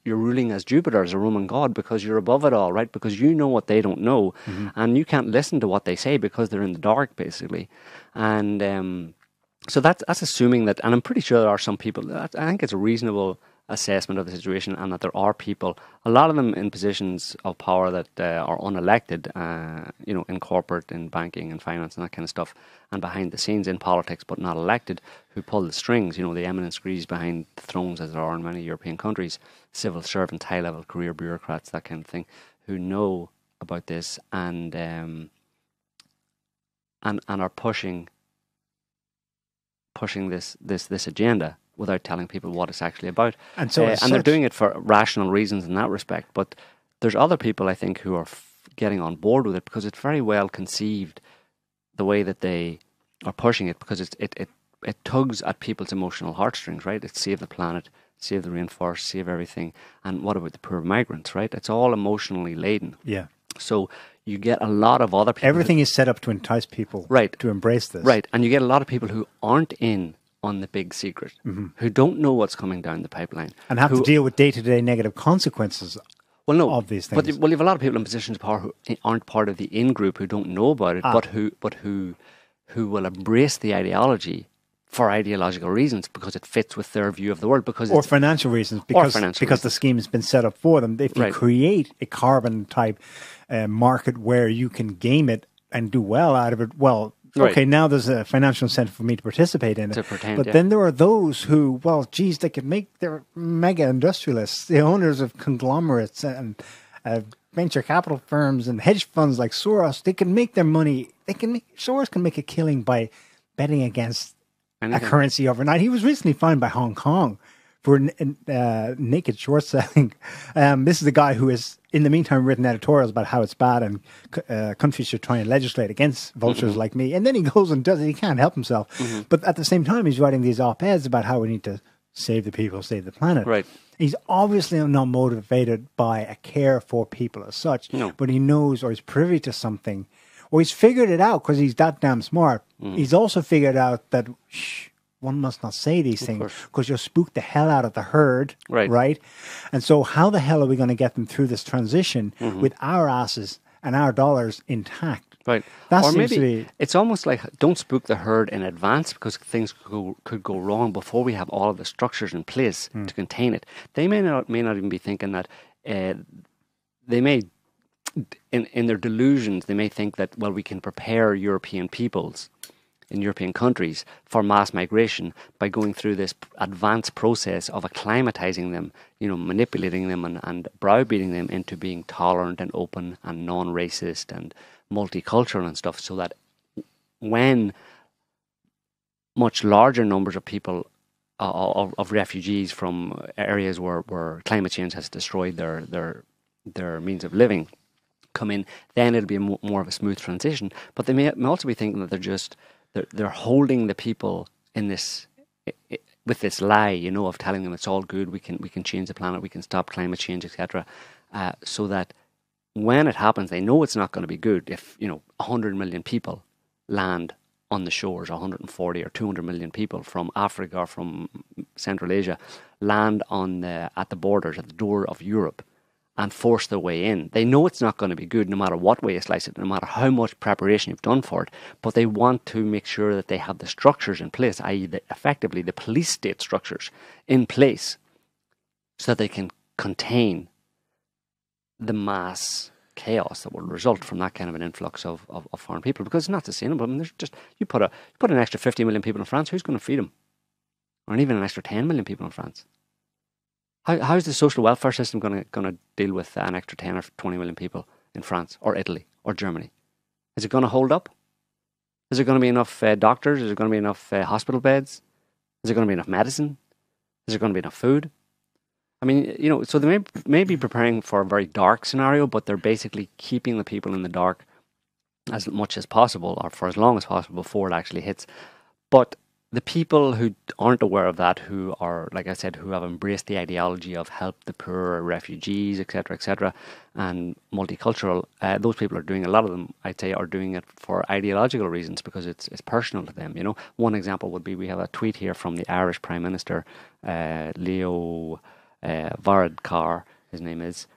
ruling as Jupiter, as a Roman god, because you're above it all, right? Because you know what they don't know, and you can't listen to what they say because they're in the dark, basically. And so that's assuming that, and I'm pretty sure there are some people. I think it's a reasonable assessment of the situation, and that there are people, a lot of them in positions of power that are unelected, in corporate, in banking and finance and that kind of stuff, and behind the scenes in politics but not elected, who pull the strings, the eminent screes behind the thrones, as there are in many European countries, civil servants, high-level career bureaucrats, that kind of thing, who know about this and are pushing this agenda without telling people what it's actually about. And so they're doing it for rational reasons in that respect. But there's other people, I think, who are getting on board with it because it's very well conceived, the way that they are pushing it, because it tugs at people's emotional heartstrings, right? It's save the planet, save the rainforest, save everything. And what about the poor migrants, right? It's all emotionally laden. Yeah. So you get a lot of other people. Everything is set up to entice people to embrace this. Right. And you get a lot of people who aren't in on the big secret, who don't know what's coming down the pipeline. And have to deal with day-to-day negative consequences of these things. But you have a lot of people in positions of power who aren't part of the in-group, who don't know about it, but who will embrace the ideology for ideological reasons because it fits with their view of the world. Or financial reasons, because the scheme has been set up for them. If you create a carbon-type market where you can game it and do well out of it, okay, now there's a financial incentive for me to participate in it. But then there are those who, they can make their mega industrialists, the owners of conglomerates and venture capital firms and hedge funds like Soros. They can make their money. Soros can make a killing by betting against a currency overnight. He was recently fined by Hong Kong for naked short selling. This is a guy who has, in the meantime, written editorials about how it's bad and countries should try and legislate against vultures like me. And then he goes and does it. He can't help himself. But at the same time, he's writing these op-eds about how we need to save the people, save the planet. Right. He's obviously not motivated by a care for people as such, but he knows or is privy to something, or he's figured it out because he's that damn smart. He's also figured out that one must not say these things because you'll spook the hell out of the herd, right? And so how the hell are we going to get them through this transition with our asses and our dollars intact? Right. Or maybe it's almost like don't spook the herd in advance because things could go wrong before we have all of the structures in place to contain it. They may not even be thinking that they may, in their delusions, they may think that, we can prepare European peoples in European countries for mass migration by going through this advanced process of acclimatizing them, manipulating them and browbeating them into being tolerant and open and non-racist and multicultural and stuff, so that when much larger numbers of people, of refugees from areas where climate change has destroyed their means of living come in, then it'll be more of a smooth transition. But they may also be thinking that they're holding the people in this with this lie, of telling them it's all good, we can change the planet, we can stop climate change, etc. So that when it happens, they know it's not going to be good. If 100 million people land on the shores, 140 or 200 million people from Africa or from Central Asia land at the borders, at the door of Europe, and force their way in. They know it's not going to be good no matter what way you slice it, no matter how much preparation you've done for it, but they want to make sure that they have the structures in place, i.e. effectively the police state structures in place, so that they can contain the mass chaos that will result from that kind of an influx of foreign people, because it's not sustainable. I mean, there's just, you put an extra 50 million people in France, who's going to feed them? Or even an extra 10 million people in France. How is the social welfare system going to deal with an extra 10 or 20 million people in France or Italy or Germany? Is it going to hold up? Is there going to be enough doctors? Is there going to be enough hospital beds? Is there going to be enough medicine? Is there going to be enough food? I mean, so they may be preparing for a very dark scenario, but they're basically keeping the people in the dark as much as possible, or for as long as possible before it actually hits. But the people who aren't aware of that, who are, like I said, who have embraced the ideology of help the poor, refugees, etc., and multicultural, those people are doing, a lot of them, I'd say, are doing it for ideological reasons because it's personal to them. You know, one example would be, we have a tweet here from the Irish Prime Minister, Leo Varadkar, his name is,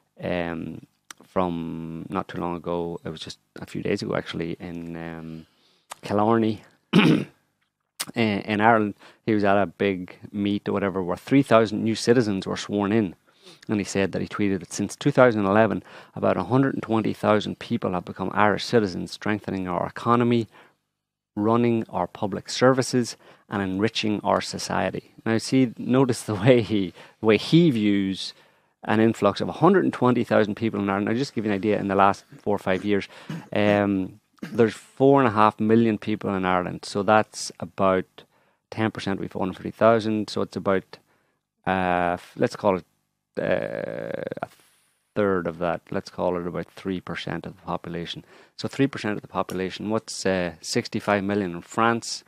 from not too long ago. It was just a few days ago, actually, in Killarney. In Ireland, he was at a big meet or whatever where 3,000 new citizens were sworn in. And he said that, he tweeted that since 2011, about 120,000 people have become Irish citizens, strengthening our economy, running our public services, and enriching our society. Now, notice the way he views an influx of 120,000 people in Ireland. I'll just give you an idea. In the last 4 or 5 years, there's 4.5 million people in Ireland, so that's about 10%. We've 150,000, so it's about let's call it a third of that. Let's call it about 3% of the population. So 3% of the population. What's 65 million in France?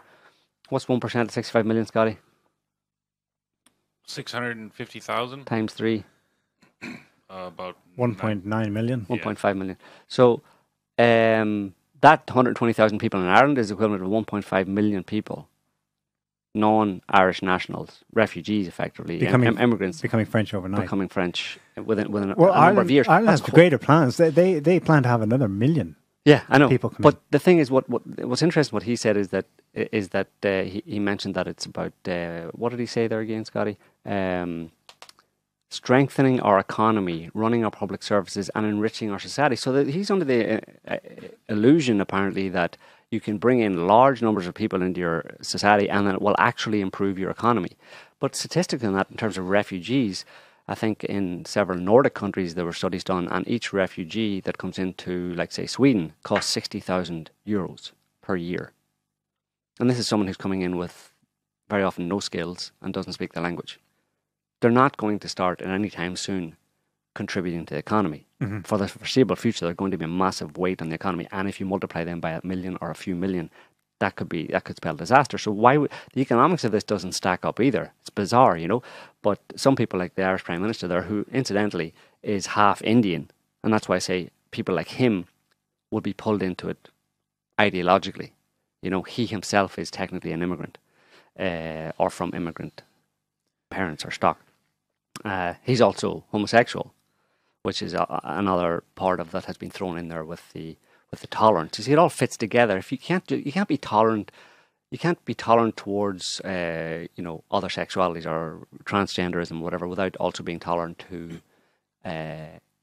What's 1% of 65 million, Scotty? 650,000 times 3. About 1.9 million. 1.5 million. So that 120,000 people in Ireland is equivalent to 1.5 million people, non-Irish nationals, refugees, effectively, immigrants, becoming French overnight, becoming French within a Ireland, number of years. Ireland has greater plans. They plan to have another million. Yeah, I know. People come but in. The thing is, what's interesting, what he said is that he mentioned that it's about what did he say there again, Scotty? Strengthening our economy, running our public services, and enriching our society. So that he's under the illusion, apparently, that you can bring in large numbers of people into your society and then it will actually improve your economy. But statistically on that, in terms of refugees, I think in several Nordic countries there were studies done, and each refugee that comes into, like, say, Sweden, costs 60,000 euros per year. And this is someone who's coming in with very often no skills and doesn't speak the language. They're not going to start at any time soon contributing to the economy. Mm-hmm. For the foreseeable future, they're going to be a massive weight on the economy. And if you multiply them by a million or a few million, that could spell disaster. So the economics of this doesn't stack up either. It's bizarre, you know. But some people, like the Irish Prime Minister there, who incidentally is half Indian, and that's why I say people like him will be pulled into it ideologically. You know, he himself is technically an immigrant or from immigrant parents or stock. He's also homosexual, which is another part of that has been thrown in there with the tolerance. You see, it all fits together. If you can't be tolerant, you can't be tolerant towards other sexualities or transgenderism, whatever, without also being tolerant to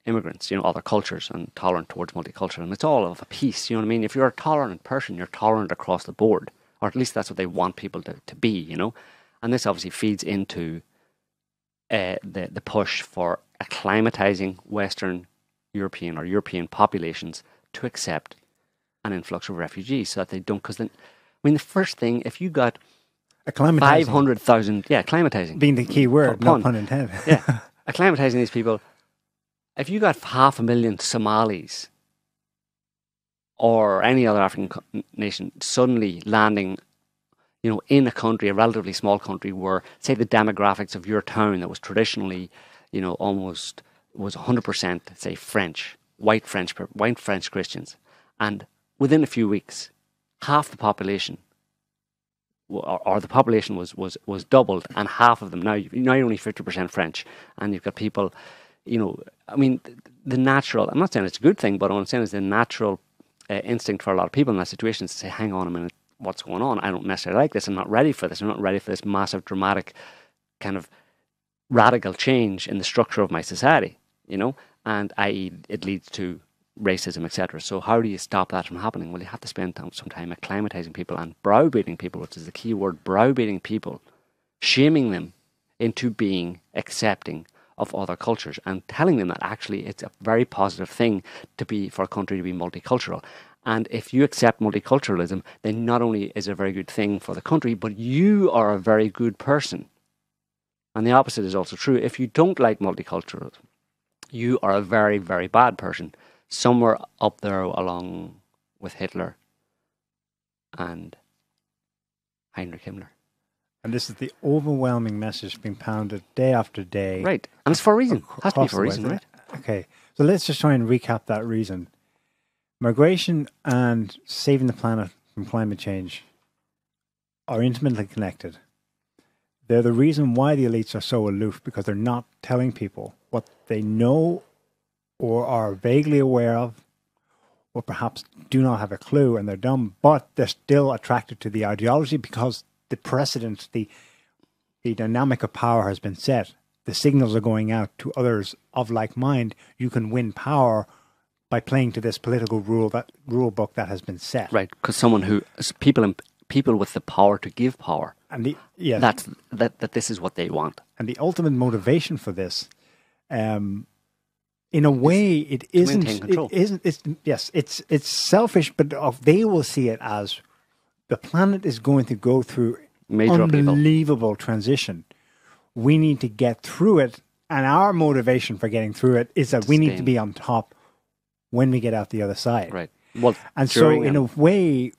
immigrants, other cultures, and tolerant towards multiculturalism. It's all of a piece. You know what I mean? If you're a tolerant person, you're tolerant across the board, or at least that's what they want people to be. You know, and this obviously feeds into the push for acclimatizing Western European or European populations to accept an influx of refugees, so that they don't. Because then, I mean, the first thing, if you got 500,000, acclimatizing being the key word, no pun intended. Yeah, acclimatizing these people. If you got 500,000 Somalis or any other African nation suddenly landing, in a country, a relatively small country, where, say, the demographics of your town that was traditionally, almost was 100%, say, French, white French Christians, and within a few weeks, half the population, or the population was doubled, and half of them now you're only 50% French, and you've got people, I mean, the natural. I'm not saying it's a good thing, but what I'm saying is the natural instinct for a lot of people in that situation is to say, "Hang on a minute. What's going on? I don't necessarily like this. I'm not ready for this. I'm not ready for this massive, dramatic, kind of radical change in the structure of my society," and i.e. it leads to racism, etc. So how do you stop that from happening? Well, you have to spend some time acclimatizing people and browbeating people, which is the key word, browbeating people, shaming them into being accepting of other cultures, and telling them that actually it's a very positive thing for a country to be multicultural. And if you accept multiculturalism, then not only is it a very good thing for the country, but you are a very good person. And the opposite is also true. If you don't like multiculturalism, you are a very, very bad person, somewhere up there along with Hitler and Heinrich Himmler. And this is the overwhelming message being pounded day after day. Right. And it's for a reason. It has to be for a reason, right? Okay. So let's just try and recap that reason. Migration and saving the planet from climate change are intimately connected. They're the reason why the elites are so aloof, because they're not telling people what they know or are vaguely aware of, or perhaps do not have a clue and they're dumb, but they're still attracted to the ideology because the precedent, the dynamic of power has been set. The signals are going out to others of like mind. You can win power by playing to this political rule book that has been set. Right, because people with the power to give power. And that this is what they want. And the ultimate motivation for this, in a way, it isn't. It isn't. It's selfish, but they will see it as the planet is going to go through major unbelievable transition. We need to get through it, and our motivation for getting through it is that we need to be on top when we get out the other side. Right. Well, and so, in a way,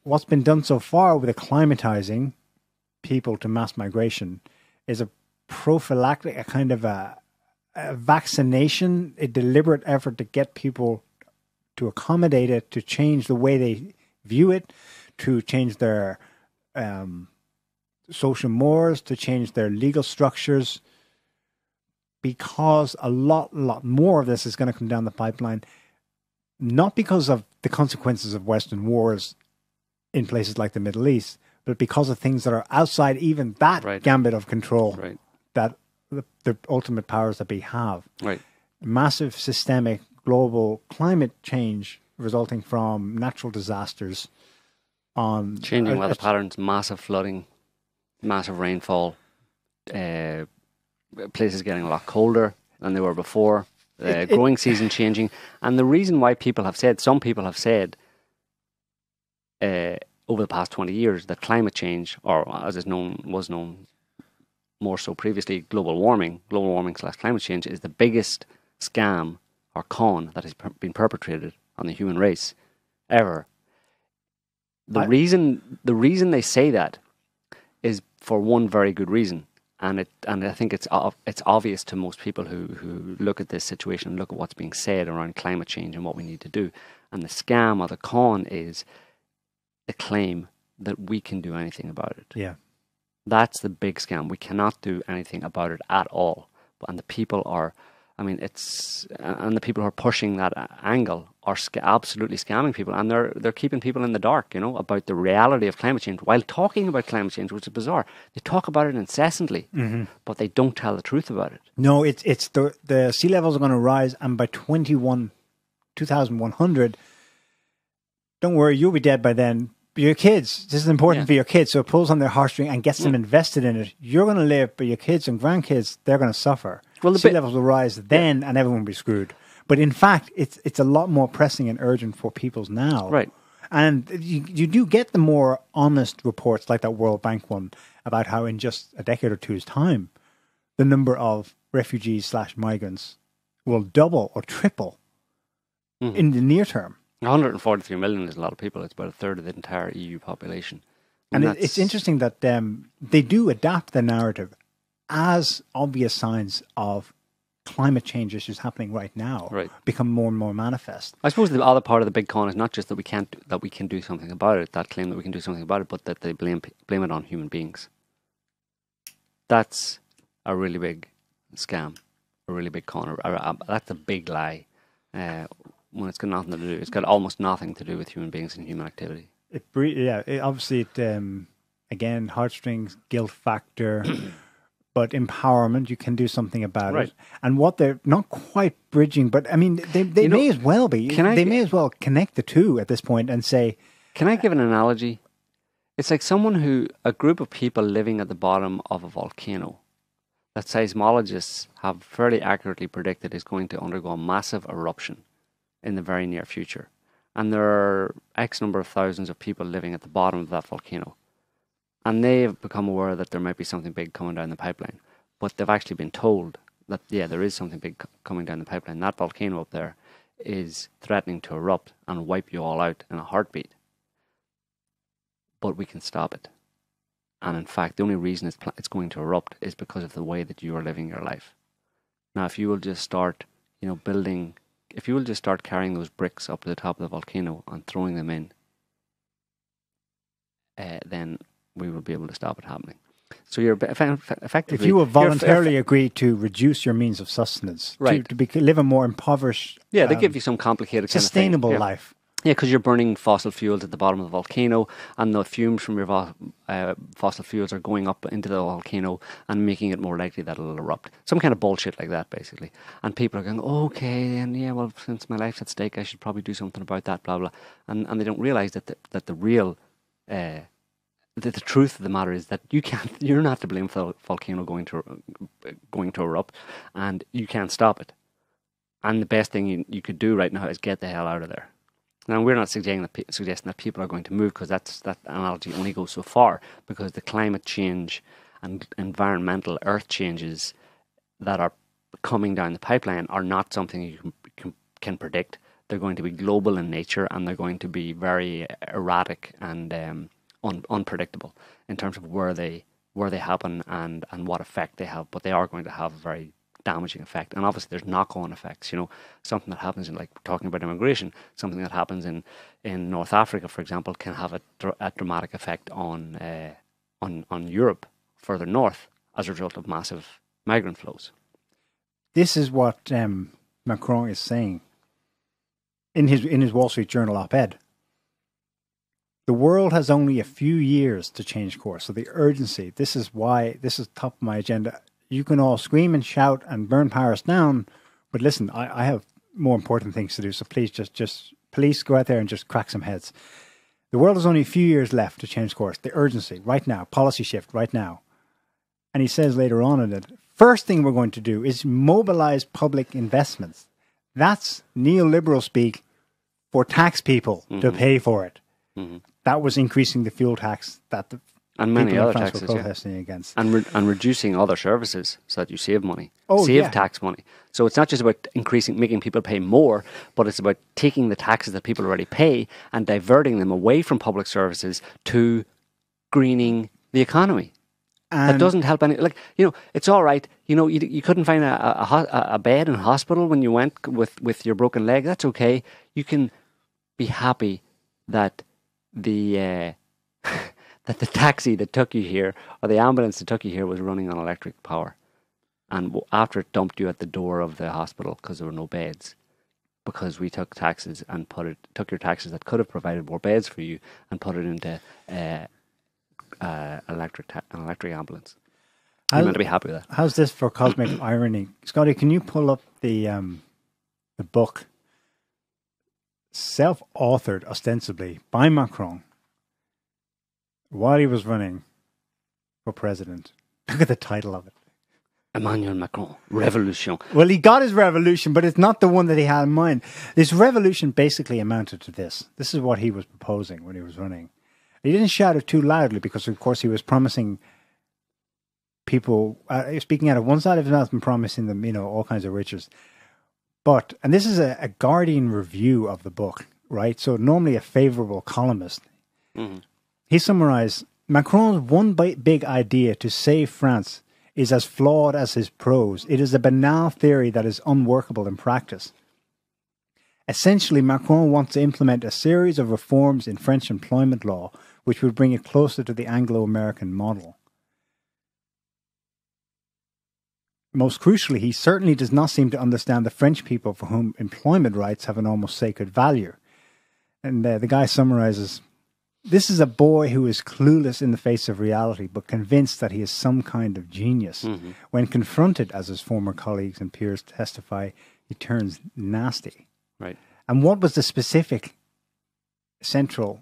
what's been done so far with acclimatizing people to mass migration is a prophylactic, a kind of a vaccination, a deliberate effort to get people to accommodate it, to change the way they view it, to change their social mores, to change their legal structures, because a lot more of this is going to come down the pipeline, not because of the consequences of Western wars in places like the Middle East, but because of things that are outside even that gambit of control, that the ultimate powers that we have. Right. Massive systemic global climate change resulting from natural disasters, on changing weather patterns, massive flooding, massive rainfall, places getting a lot colder than they were before, growing season changing. And the reason why some people have said over the past 20 years that climate change, or as was known more so previously, global warming / climate change, is the biggest scam or con that has been perpetrated on the human race ever. The reason they say that is for one very good reason, and I think it's obvious to most people who look at this situation and look at what's being said around climate change and what we need to do. And the scam or the con is the claim that we can do anything about it. Yeah, that's the big scam. We cannot do anything about it at all. And the people are, and the people who are pushing that angle are absolutely scamming people, and they're keeping people in the dark, about the reality of climate change while talking about climate change, which is bizarre. They talk about it incessantly, but they don't tell the truth about it. No, it's the sea levels are going to rise, and by 2100, don't worry, you'll be dead by then. But your kids, this is important for your kids, so it pulls on their heartstring and gets them invested in it. You're going to live, but your kids and grandkids, they're going to suffer. Well, sea levels will rise then, and everyone will be screwed. But in fact, it's a lot more pressing and urgent for peoples now. Right. And you do get the more honest reports, like that World Bank one, about how in just a decade or two's time, the number of refugees / migrants will double or triple in the near term. 143 million is a lot of people. It's about a third of the entire EU population. And it's interesting that they do adapt the narrative as obvious signs of climate change issues happening right now become more and more manifest. I suppose the other part of the big con is not just that we can do something about it, that claim that we can do something about it, but that they blame it on human beings. That's a really big scam, a really big con. That's a big lie. When it's got nothing to do, it's got almost nothing to do with human beings and human activity. Obviously, again, heartstrings, guilt factor. But empowerment, you can do something about it. And what they're not quite bridging, but I mean, they may as well be. They may as well connect the two at this point and say... Can I give an analogy? It's like a group of people living at the bottom of a volcano that seismologists have fairly accurately predicted is going to undergo a massive eruption in the very near future. And there are X number of thousands of people living at the bottom of that volcano. And they've become aware that there might be something big coming down the pipeline. But they've actually been told that, there is something big coming down the pipeline. That volcano up there is threatening to erupt and wipe you all out in a heartbeat. But we can stop it. And in fact, the only reason it's going to erupt is because of the way that you are living your life. Now, if you will just start, if you will just start carrying those bricks up to the top of the volcano and throwing them in, then we will be able to stop it happening. So you're effectively... If you will voluntarily agree to reduce your means of sustenance, right, to live a more impoverished... Yeah, they give you some complicated sustainable kind of thing. life. Yeah, because you're burning fossil fuels at the bottom of the volcano, and the fumes from your fossil fuels are going up into the volcano and making it more likely that it'll erupt. Some kind of bullshit like that, basically. And people are going, okay, and yeah, well, since my life's at stake, I should probably do something about that, blah, blah. And they don't realise that the real... the truth of the matter is that you're not to blame for the volcano going to erupt, and you can't stop it. And the best thing you could do right now is get the hell out of there. Now, we're not suggesting that people are going to move, because that analogy only goes so far, because the climate change and environmental earth changes that are coming down the pipeline are not something you can predict. They're going to be global in nature, and they're going to be very erratic and unpredictable in terms of where they happen and what effect they have. But they are going to have a very damaging effect. And obviously there's knock-on effects. Something that happens in, like talking about immigration, something that happens in North Africa, for example, can have a dramatic effect on Europe further north as a result of massive migrant flows. This is what Macron is saying in his Wall Street Journal op-ed. The world has only a few years to change course. So the urgency, this is why this is top of my agenda. You can all scream and shout and burn Paris down, but listen, I have more important things to do. So please police, go out there and just crack some heads. The world has only a few years left to change course. The urgency, right now, policy shift, right now. And he says later on in it, first thing we're going to do is mobilize public investments. That's neoliberal speak for tax people to pay for it. Mm-hmm. That was increasing the fuel tax that the and many people other in France taxes, were protesting against. And reducing other services so that you save money. Tax money. So it's not just about making people pay more, but it's about taking the taxes that people already pay and diverting them away from public services to greening the economy. And that doesn't help any. It's all right. You couldn't find a bed in a hospital when you went with your broken leg. That's okay. You can be happy that the taxi that took you here, or the ambulance that took you here, was running on electric power, and after it dumped you at the door of the hospital because there were no beds, because we took taxes and took your taxes that could have provided more beds for you and put it into an electric ambulance. You're meant to be happy with that. How's this for cosmic irony, Scotty? Can you pull up the book, self-authored ostensibly by Macron while he was running for president? Look at the title of it. Emmanuel Macron, Revolution. Well, he got his revolution, but it's not the one that he had in mind. This revolution basically amounted to this. This is what he was proposing when he was running. He didn't shout it too loudly because, of course, he was promising people, speaking out of one side of his mouth and promising them, all kinds of riches. But, and this is a Guardian review of the book, right? So normally a favorable columnist. Mm-hmm. He summarized, Macron's one big idea to save France is as flawed as his prose. It is a banal theory that is unworkable in practice. Essentially, Macron wants to implement a series of reforms in French employment law, which would bring it closer to the Anglo-American model. Most crucially, he certainly does not seem to understand the French people for whom employment rights have an almost sacred value. And the guy summarizes, this is a boy who is clueless in the face of reality, but convinced that he is some kind of genius. Mm-hmm. When confronted, as his former colleagues and peers testify, he turns nasty. Right. And what was the specific central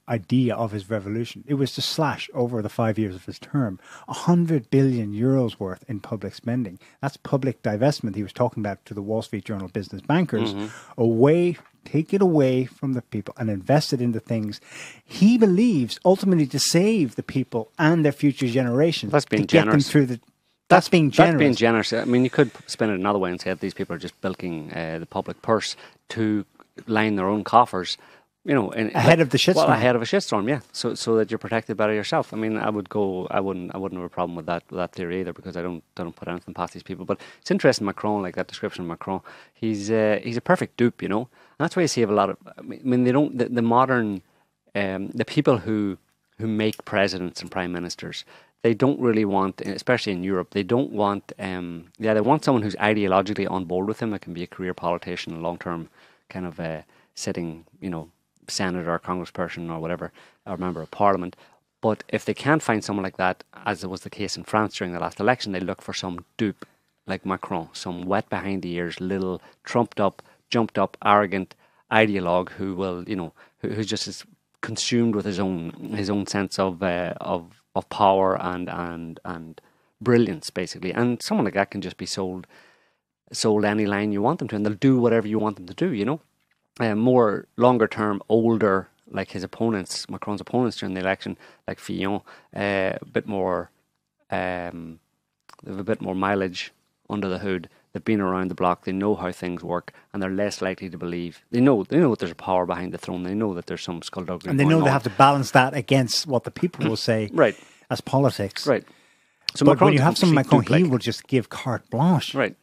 idea of his revolution? It was to slash over the 5 years of his term 100 billion euros worth in public spending. That's public divestment he was talking about to the Wall Street Journal business bankers. Mm-hmm. Take it away from the people and invest it into things he believes ultimately to save the people and their future generations. That's being generous. That's being generous. That's being generous. I mean, you could spin it another way and say that these people are just bilking the public purse to line their own coffers, ahead of the shitstorm. Well, ahead of a shitstorm, yeah. So that you're protected better yourself. I mean, I wouldn't have a problem with that theory either, because I don't put anything past these people. But it's interesting, Macron, like that description of Macron. He's a perfect dupe, And that's why you see a lot of. I mean, they don't the modern the people who make presidents and prime ministers. They don't really want, especially in Europe, they don't want. They want someone who's ideologically on board with them. That can be a career politician, a long-term kind of sitting, senator or congressperson or whatever, or member of parliament. But if they can't find someone like that, as was the case in France during the last election, they look for some dupe like Macron, some wet behind the ears, little trumped up, jumped up, arrogant ideologue who will, who just is consumed with his own sense of power and brilliance, basically. And someone like that can just be sold any line you want them to, and they'll do whatever you want them to do. More longer term, older, like his opponents, Macron's opponents during the election, like Fillon, a bit more, they have a bit more mileage under the hood. They've been around the block. They know how things work, and they're less likely to believe. They know that there's a power behind the throne. They know that there's some skullduggery, and they know they have to balance that against what the people will say, right, as politics, right. So but when you have some Macron, he will just give carte blanche, right,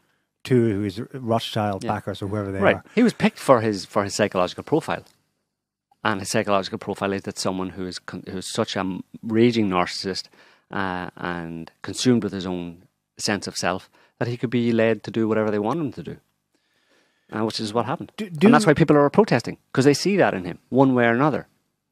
to his Rothschild backers or whoever they are. He was picked for his psychological profile, and his psychological profile is that someone who's such a raging narcissist and consumed with his own sense of self that he could be led to do whatever they want him to do, which is what happened. And that's why people are protesting, because they see that in him one way or another.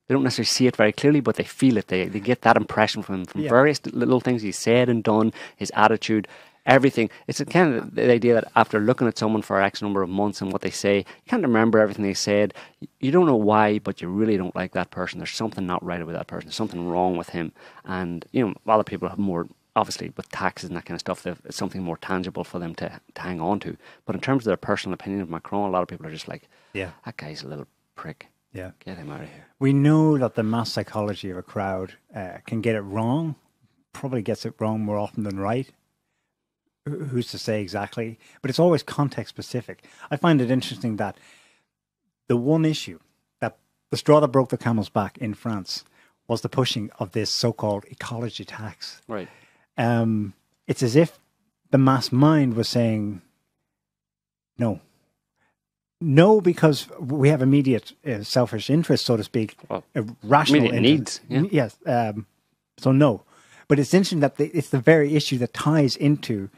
They don't necessarily see it very clearly, but they feel it. They get that impression from him, from various little things he's said and done, his attitude, everything. It's kind of the idea that after looking at someone for X number of months and what they say, you can't remember everything they said. You don't know why, but you really don't like that person. There's something not right about that person. There's something wrong with him. And, a lot of people have more, obviously, with taxes and that kind of stuff, it's something more tangible for them to hang on to. But in terms of their personal opinion of Macron, a lot of people are just like, that guy's a little prick. Yeah. Get him out of here. We know that the mass psychology of a crowd can get it wrong, probably gets it wrong more often than right. Who's to say exactly? But it's always context specific. I find it interesting that the one issue, that the straw that broke the camel's back in France, was the pushing of this so-called ecology tax. Right. It's as if the mass mind was saying, no, because we have immediate selfish interest, so to speak, rational needs. Yeah. Yes. So no, but it's interesting that it's the very issue that ties into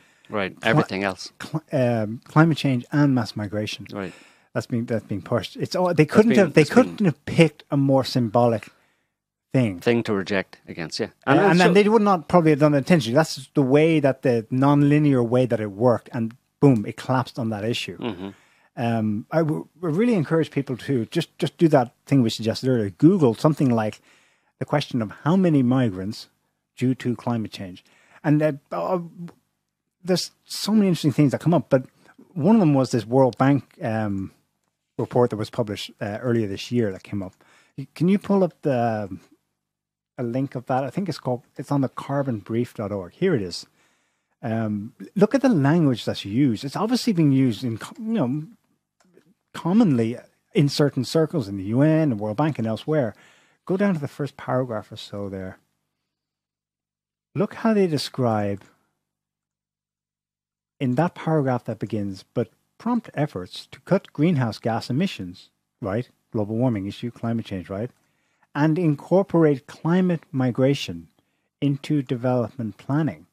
everything else, climate change and mass migration. Right. That's being pushed. It's all they couldn't have picked a more symbolic thing to reject against. Yeah, and then they would not probably have done it intentionally. That's the way that the non-linear way that it worked, and boom, it collapsed on that issue. Mm-hmm. I really encourage people to just do that thing we suggested earlier. Google something like the question of how many migrants due to climate change. And there's so many interesting things that come up. But one of them was this World Bank report that was published earlier this year that came up. Can you pull up a link of that? I think it's on the carbonbrief.org. Here it is. Look at the language that's used. It's obviously being used in, commonly in certain circles in the UN, the World Bank, and elsewhere. Go down to the first paragraph or so there. Look how they describe in that paragraph that begins, but prompt efforts to cut greenhouse gas emissions, right? Global warming issue, climate change, right? And incorporate climate migration into development planning.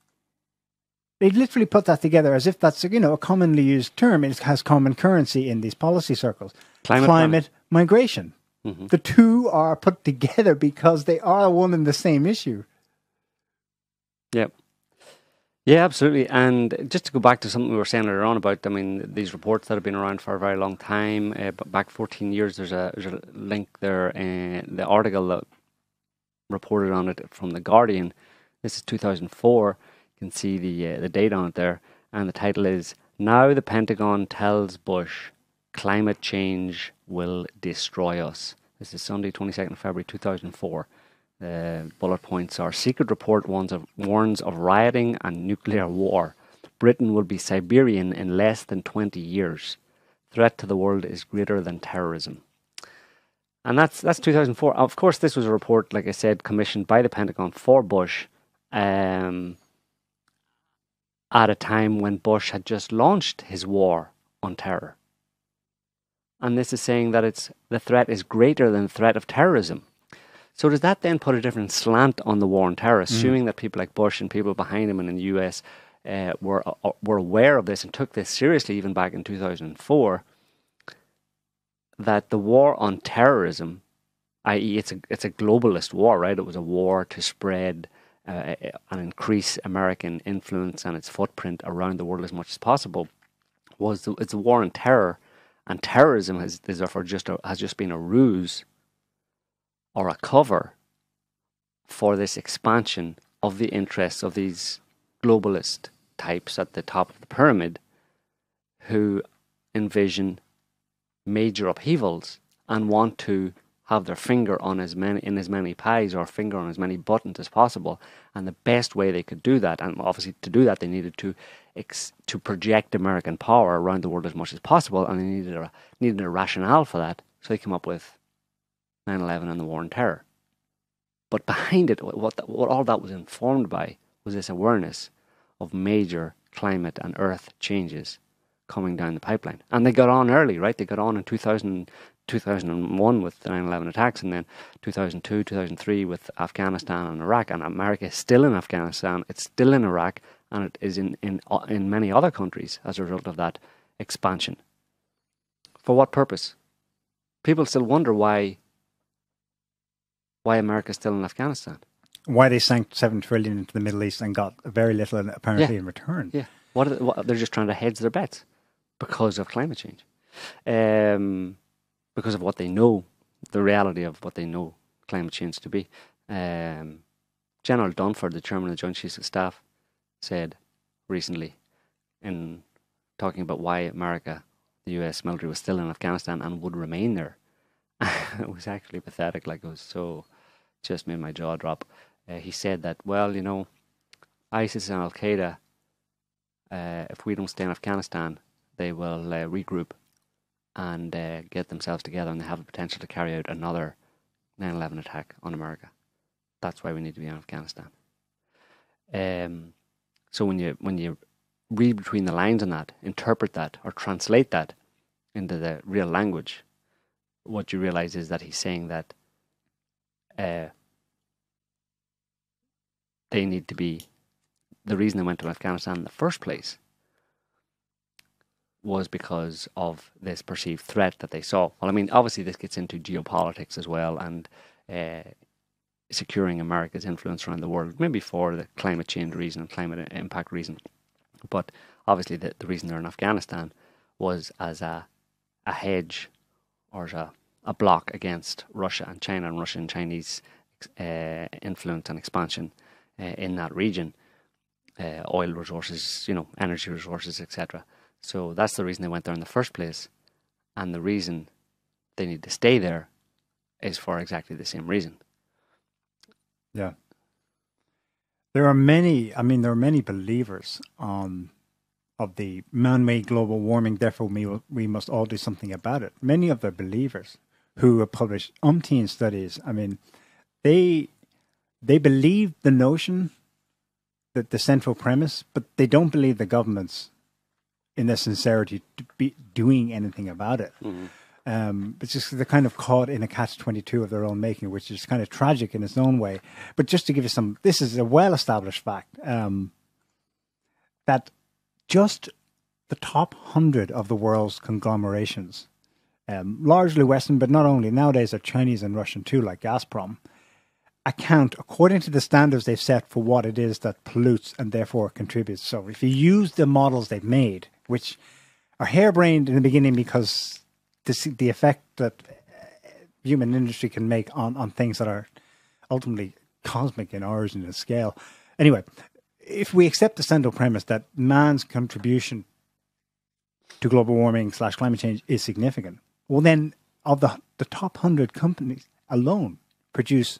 They literally put that together as if that's a commonly used term. It has common currency in these policy circles. Climate migration. Mm-hmm. The two are put together because they are one and the same issue. Yep. Yeah, absolutely. And just to go back to something we were saying earlier on about, these reports that have been around for a very long time, but back 14 years, there's a link there in the article that reported on it from The Guardian. This is 2004. You can see the date on it there. And the title is, "Now the Pentagon Tells Bush Climate Change Will Destroy Us." This is Sunday, 22nd of February 2004. Bullet points are: secret report warns of rioting and nuclear war. Britain will be Siberian in less than 20 years. Threat to the world is greater than terrorism. And that's 2004. Of course, this was a report, like I said, commissioned by the Pentagon for Bush at a time when Bush had just launched his war on terror. And this is saying that the threat is greater than the threat of terrorism. So does that then put a different slant on the war on terror, assuming that people like Bush and people behind him and in the US were aware of this and took this seriously even back in 2004, that the war on terrorism, i.e. it's a globalist war, right? It was a war to spread and increase American influence and its footprint around the world as much as possible. It's a war on terror, and terrorism has therefore just been a ruse or a cover for this expansion of the interests of these globalist types at the top of the pyramid who envision major upheavals and want to have their finger on as many pies or finger on as many buttons as possible. And the best way they could do that, and obviously to do that they needed to project American power around the world as much as possible, and they needed a rationale for that. So they came up with 9/11 and the war on terror. But behind it, what all that was informed by was this awareness of major climate and earth changes coming down the pipeline. And they got on early, right? They got on in 2001 with the 9/11 attacks, and then 2002, 2003 with Afghanistan and Iraq. And America is still in Afghanistan, it's still in Iraq, and it is in many other countries as a result of that expansion. For what purpose? People still wonder why America is still in Afghanistan. Why they sank $7 trillion into the Middle East and got very little apparently in return. Yeah. They're just trying to hedge their bets because of climate change. Because of what they know, the reality of what they know climate change to be. General Dunford, the chairman of the Joint Chiefs of Staff, said recently in talking about why America, the US military, was still in Afghanistan and would remain there. It was actually pathetic. Like, it was so, just made my jaw drop. He said that, well, you know, ISIS and Al Qaeda, if we don't stay in Afghanistan, they will regroup and get themselves together, and they have the potential to carry out another 9/11 attack on America. That's why we need to be in Afghanistan. So when you read between the lines on that, interpret that, or translate that into the real language, what you realize is that he's saying that they need to be, the reason they went to Afghanistan in the first place was because of this perceived threat that they saw. Well, I mean, obviously this gets into geopolitics as well, and securing America's influence around the world, maybe for the climate change reason, climate impact reason. But obviously the reason they're in Afghanistan was as a hedge, or as a block against Russia and China, and Russian and Chinese influence and expansion in that region, oil resources, energy resources, etc. So that's the reason they went there in the first place, and the reason they need to stay there is for exactly the same reason. Yeah. There are many believers of the man-made global warming, therefore we must all do something about it. Many of the believers who have published umpteen studies, I mean, they believe the notion, that the central premise, but they don't believe the governments in their sincerity to be doing anything about it. Mm-hmm. It's just they're kind of caught in a catch-22 of their own making, which is kind of tragic in its own way. But just to give you this is a well-established fact, that just the top 100 of the world's conglomerations, largely Western, but not only, nowadays are Chinese and Russian too, like Gazprom, account according to the standards they've set for what it is that pollutes and therefore contributes. So if you use the models they've made, which are harebrained in the beginning because the effect that human industry can make on things that are ultimately cosmic in origin and scale. Anyway, if we accept the central premise that man's contribution to global warming / climate change is significant, well then of the top 100 companies alone produce,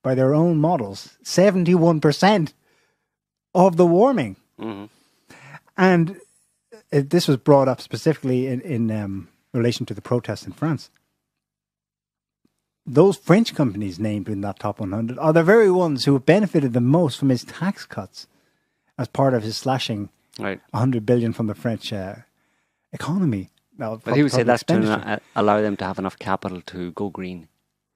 by their own models, 71% of the warming. Mm-hmm. And this was brought up specifically in relation to the protests in France. those French companies named in that top 100 are the very ones who have benefited the most from his tax cuts as part of his slashing 100 billion from the French economy. Now, but he would say that's to allow them to have enough capital to go green.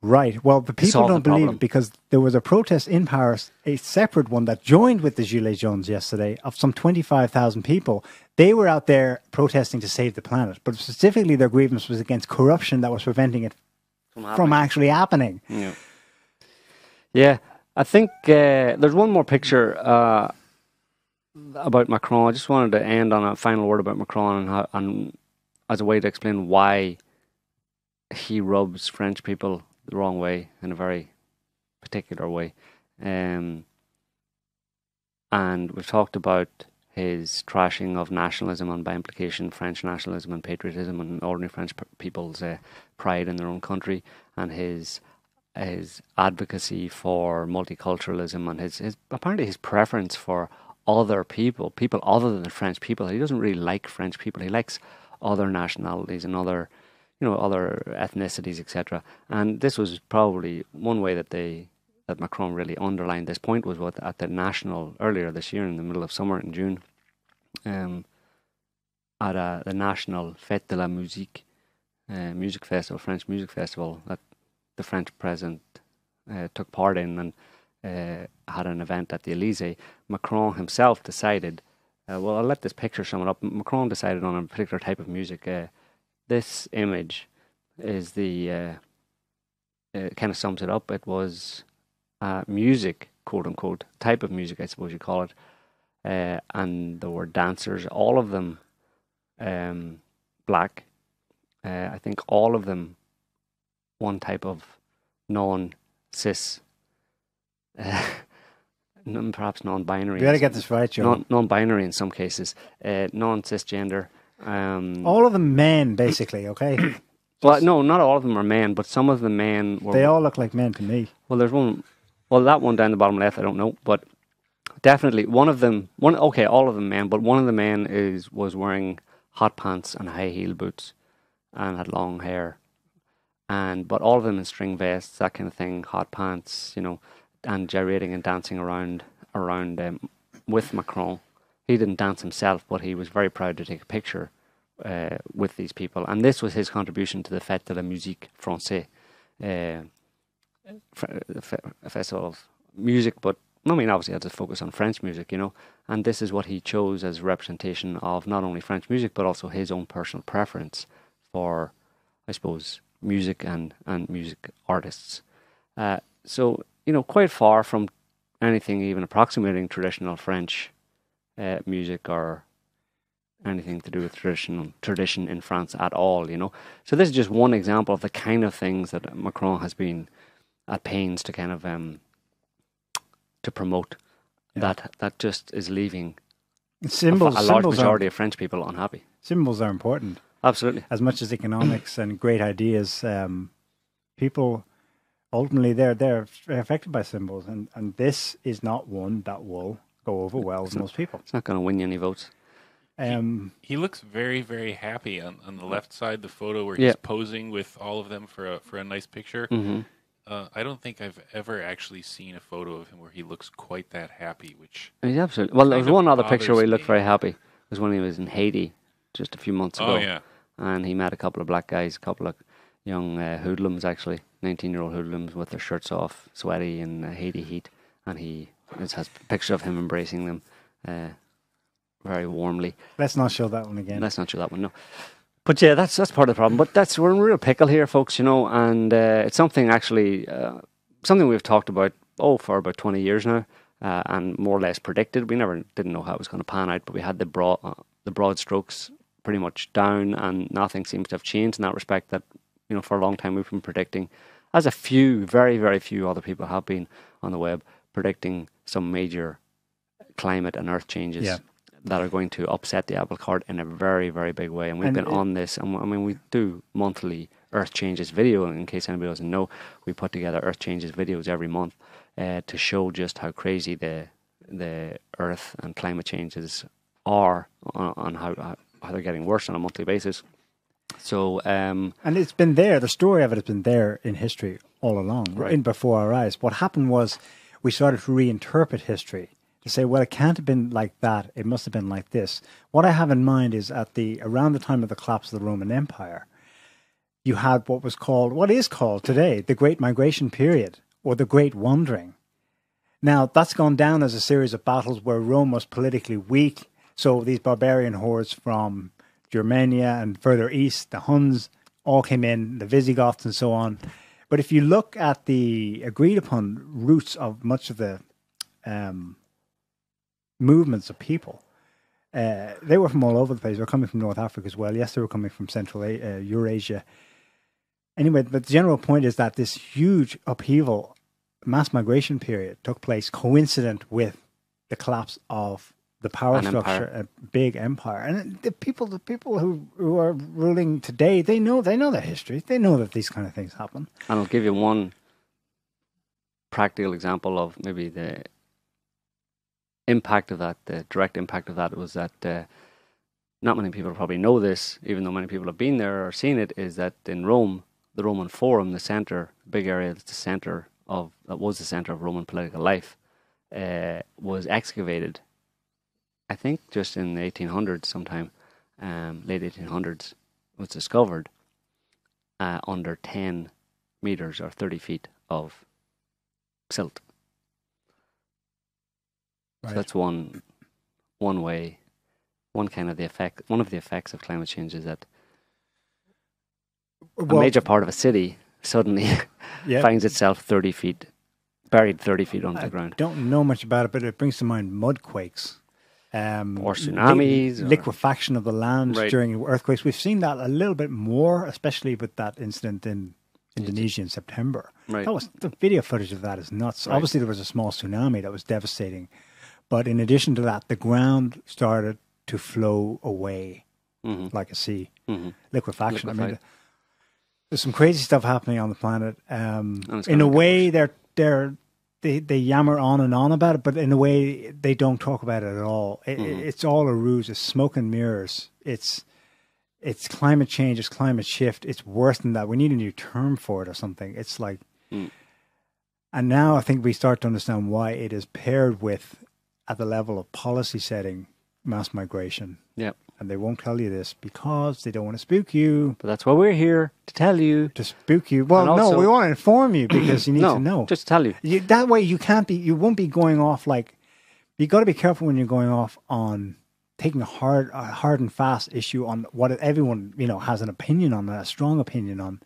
Right. Well, the people don't believe it because there was a protest in Paris, a separate one that joined with the Gilets Jaunes yesterday of some 25,000 people. They were out there protesting to save the planet, but specifically their grievance was against corruption that was preventing it from actually happening. Yeah. I think there's one more picture about Macron. I just wanted to end on a final word about Macron and as a way to explain why he rubs French people the wrong way in a very particular way. And we've talked about his trashing of nationalism and by implication French nationalism and patriotism and ordinary French people's pride in their own country, and his advocacy for multiculturalism and his apparently his preference for other people other than the French people. He doesn't really like French people. He likes other nationalities and other ethnicities, etc. And this was probably one way that Macron really underlined this point was at the national earlier this year in the middle of summer in June, at the national Fête de la Musique, music festival, French music festival that the French president took part in and had an event at the Elysee. Macron himself decided. Well, I'll let this picture sum it up. Macron decided on a particular type of music. This image is it kind of sums it up. It was music, quote unquote, type of music, I suppose you call it. And there were dancers, all of them black. I think all of them one type of non-cis, perhaps non-binary. We got to get this right, Joe. Non-binary in some cases, non-cisgender. All of them men, basically, okay? Well, no, not all of them are men, but some of the men were... They all look like men to me. Well, there's one... Well, that one down the bottom left, I don't know, but definitely one of them... Okay, all of them men, but one of the men was wearing hot pants and high heel boots and had long hair. But all of them in string vests, that kind of thing, hot pants, and gyrating and dancing around with Macron. He didn't dance himself, but he was very proud to take a picture with these people. And this was his contribution to the Fête de la Musique Française, a festival of music, but obviously had to focus on French music, And this is what he chose as representation of not only French music, but also his own personal preference for, I suppose, music and music artists. So, quite far from anything even approximating traditional French music or anything to do with tradition in France at all, So this is just one example of the kind of things that Macron has been at pains to kind of to promote that just is leaving a large majority of French people unhappy. Symbols are important. Absolutely. As much as economics and great ideas, people ultimately they're affected by symbols, and this is not one that will go over well with most people. It's not going to win you any votes. He looks very, very happy on the left side, the photo where he's posing with all of them for a nice picture. Mm-hmm. I don't think I've ever actually seen a photo of him where he looks quite that happy, which... He's absolutely... Well, there was one other picture where he looked very happy. It was when he was in Haiti just a few months ago. Oh, yeah. And he met a couple of black guys, a couple of young hoodlums, actually, 19-year-old hoodlums with their shirts off, sweaty in Haiti heat. And he has a picture of him embracing them very warmly. Let's not show that one again. Let's not show that one, no. But yeah, that's part of the problem. But we're in a real pickle here, folks, and it's something actually, something we've talked about, for about 20 years now, and more or less predicted. We didn't know how it was going to pan out, but we had the broad strokes pretty much down, and nothing seems to have changed in that respect that, for a long time we've been predicting, as a few, very, very few other people have been on the web, predicting some major climate and earth changes that are going to upset the apple cart in a very, very big way. And we've been on this, and we do monthly earth changes video, in case anybody doesn't know. We put together earth changes videos every month to show just how crazy the earth and climate changes are on how they're getting worse on a monthly basis. So, and it's been there. The story of it has been there in history all along, right before our eyes. What happened was we started to reinterpret history to say, well, it can't have been like that. It must have been like this. What I have in mind is around the time of the collapse of the Roman Empire, you had what is called today, the Great Migration Period, or the Great Wandering. Now, that's gone down as a series of battles where Rome was politically weak. So these barbarian hordes from Germania and further east, the Huns, all came in, the Visigoths and so on. But if you look at the agreed upon roots of much of the movements of people, they were from all over the place. They were coming from North Africa as well. Yes, they were coming from Central Eurasia. Anyway, but the general point is that this huge upheaval, mass migration period, took place coincident with the collapse of the power structure, a big empire. And the people who are ruling today, they know their history. They know that these kind of things happen. And I'll give you one practical example of maybe the impact of that, the direct impact of that was that not many people probably know this, even though many people have been there or seen it, is that in Rome, the Roman Forum, the center, big area that was the center of Roman political life, was excavated, I think just in the 1800s sometime, late 1800s, was discovered under 10 meters or 30 feet of silt. Right. So that's one way, one of the effects of climate change is that a major part of a city suddenly finds itself buried 30 feet underground. I don't know much about it, but it brings to mind mudquakes. Or tsunamis. Liquefaction of the land during earthquakes. We've seen that a little bit more, especially with that incident in Indonesia in September. Right. The video footage of that is nuts. Right. Obviously, there was a small tsunami that was devastating. But in addition to that, the ground started to flow away like a sea. Mm-hmm. Liquefaction. I mean, there's some crazy stuff happening on the planet. In a way, they yammer on and on about it, but in a way, they don't talk about it at all. It's all a ruse. It's smoke and mirrors. It's climate change. It's climate shift. It's worse than that. We need a new term for it or something. It's like, and now I think we start to understand why it is paired with, at the level of policy setting, mass migration. Yeah. And they won't tell you this because they don't want to spook you. But that's why we're here, to tell you. To spook you. Well, no, we want to inform you because you need to know. Just tell you. That way you won't be going off like, you got to be careful when you're going off on taking a hard and fast issue on what everyone, has an opinion on, a strong opinion on.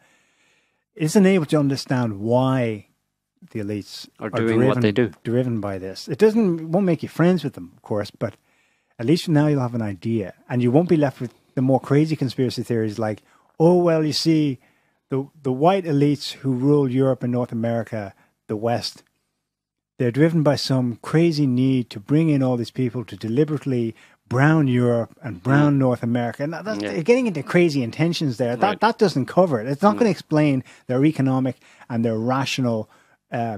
Isn't able to understand why the elites are doing what they do. Driven by this. It won't make you friends with them, of course, but at least now you'll have an idea, and you won't be left with the more crazy conspiracy theories like, oh, well, you see, the white elites who rule Europe and North America, the West, they're driven by some crazy need to bring in all these people to deliberately brown Europe and brown North America. And they're getting into crazy intentions there. That doesn't cover it. It's not going to explain their economic and their rational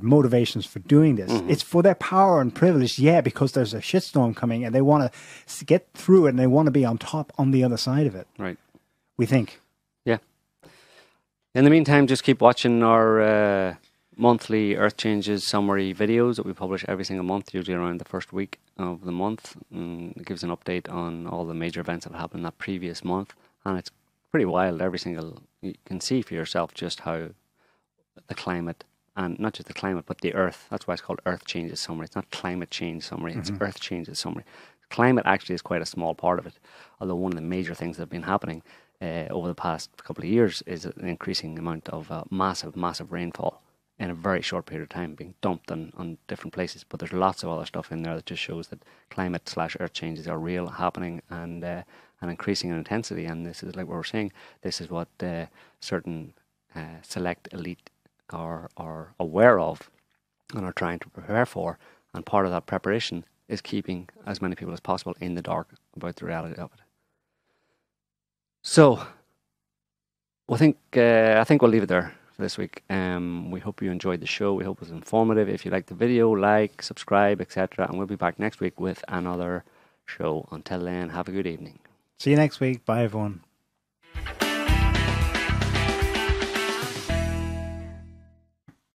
motivations for doing this. It's for their power and privilege, because there's a shitstorm coming and they want to get through it and they want to be on top on the other side of it. Right. We think. Yeah. In the meantime, just keep watching our monthly Earth Changes summary videos that we publish every single month, usually around the first week of the month. It gives an update on all the major events that happened that previous month. And it's pretty wild. You can see for yourself just how the climate, and not just the climate, but the Earth. That's why it's called Earth Changes Summary. It's not climate change summary. It's Earth Changes Summary. Climate actually is quite a small part of it. Although one of the major things that have been happening over the past couple of years is an increasing amount of massive rainfall in a very short period of time being dumped on different places. But there's lots of other stuff in there that just shows that climate/earth changes are real, happening, and increasing in intensity. And this is, like what we're saying, this is what certain select elite are aware of and are trying to prepare for, and part of that preparation is keeping as many people as possible in the dark about the reality of it. So, I think we'll leave it there for this week. We hope you enjoyed the show. We hope it was informative. If you liked the video, like, subscribe, etc. And we'll be back next week with another show. Until then, have a good evening. See you next week. Bye, everyone.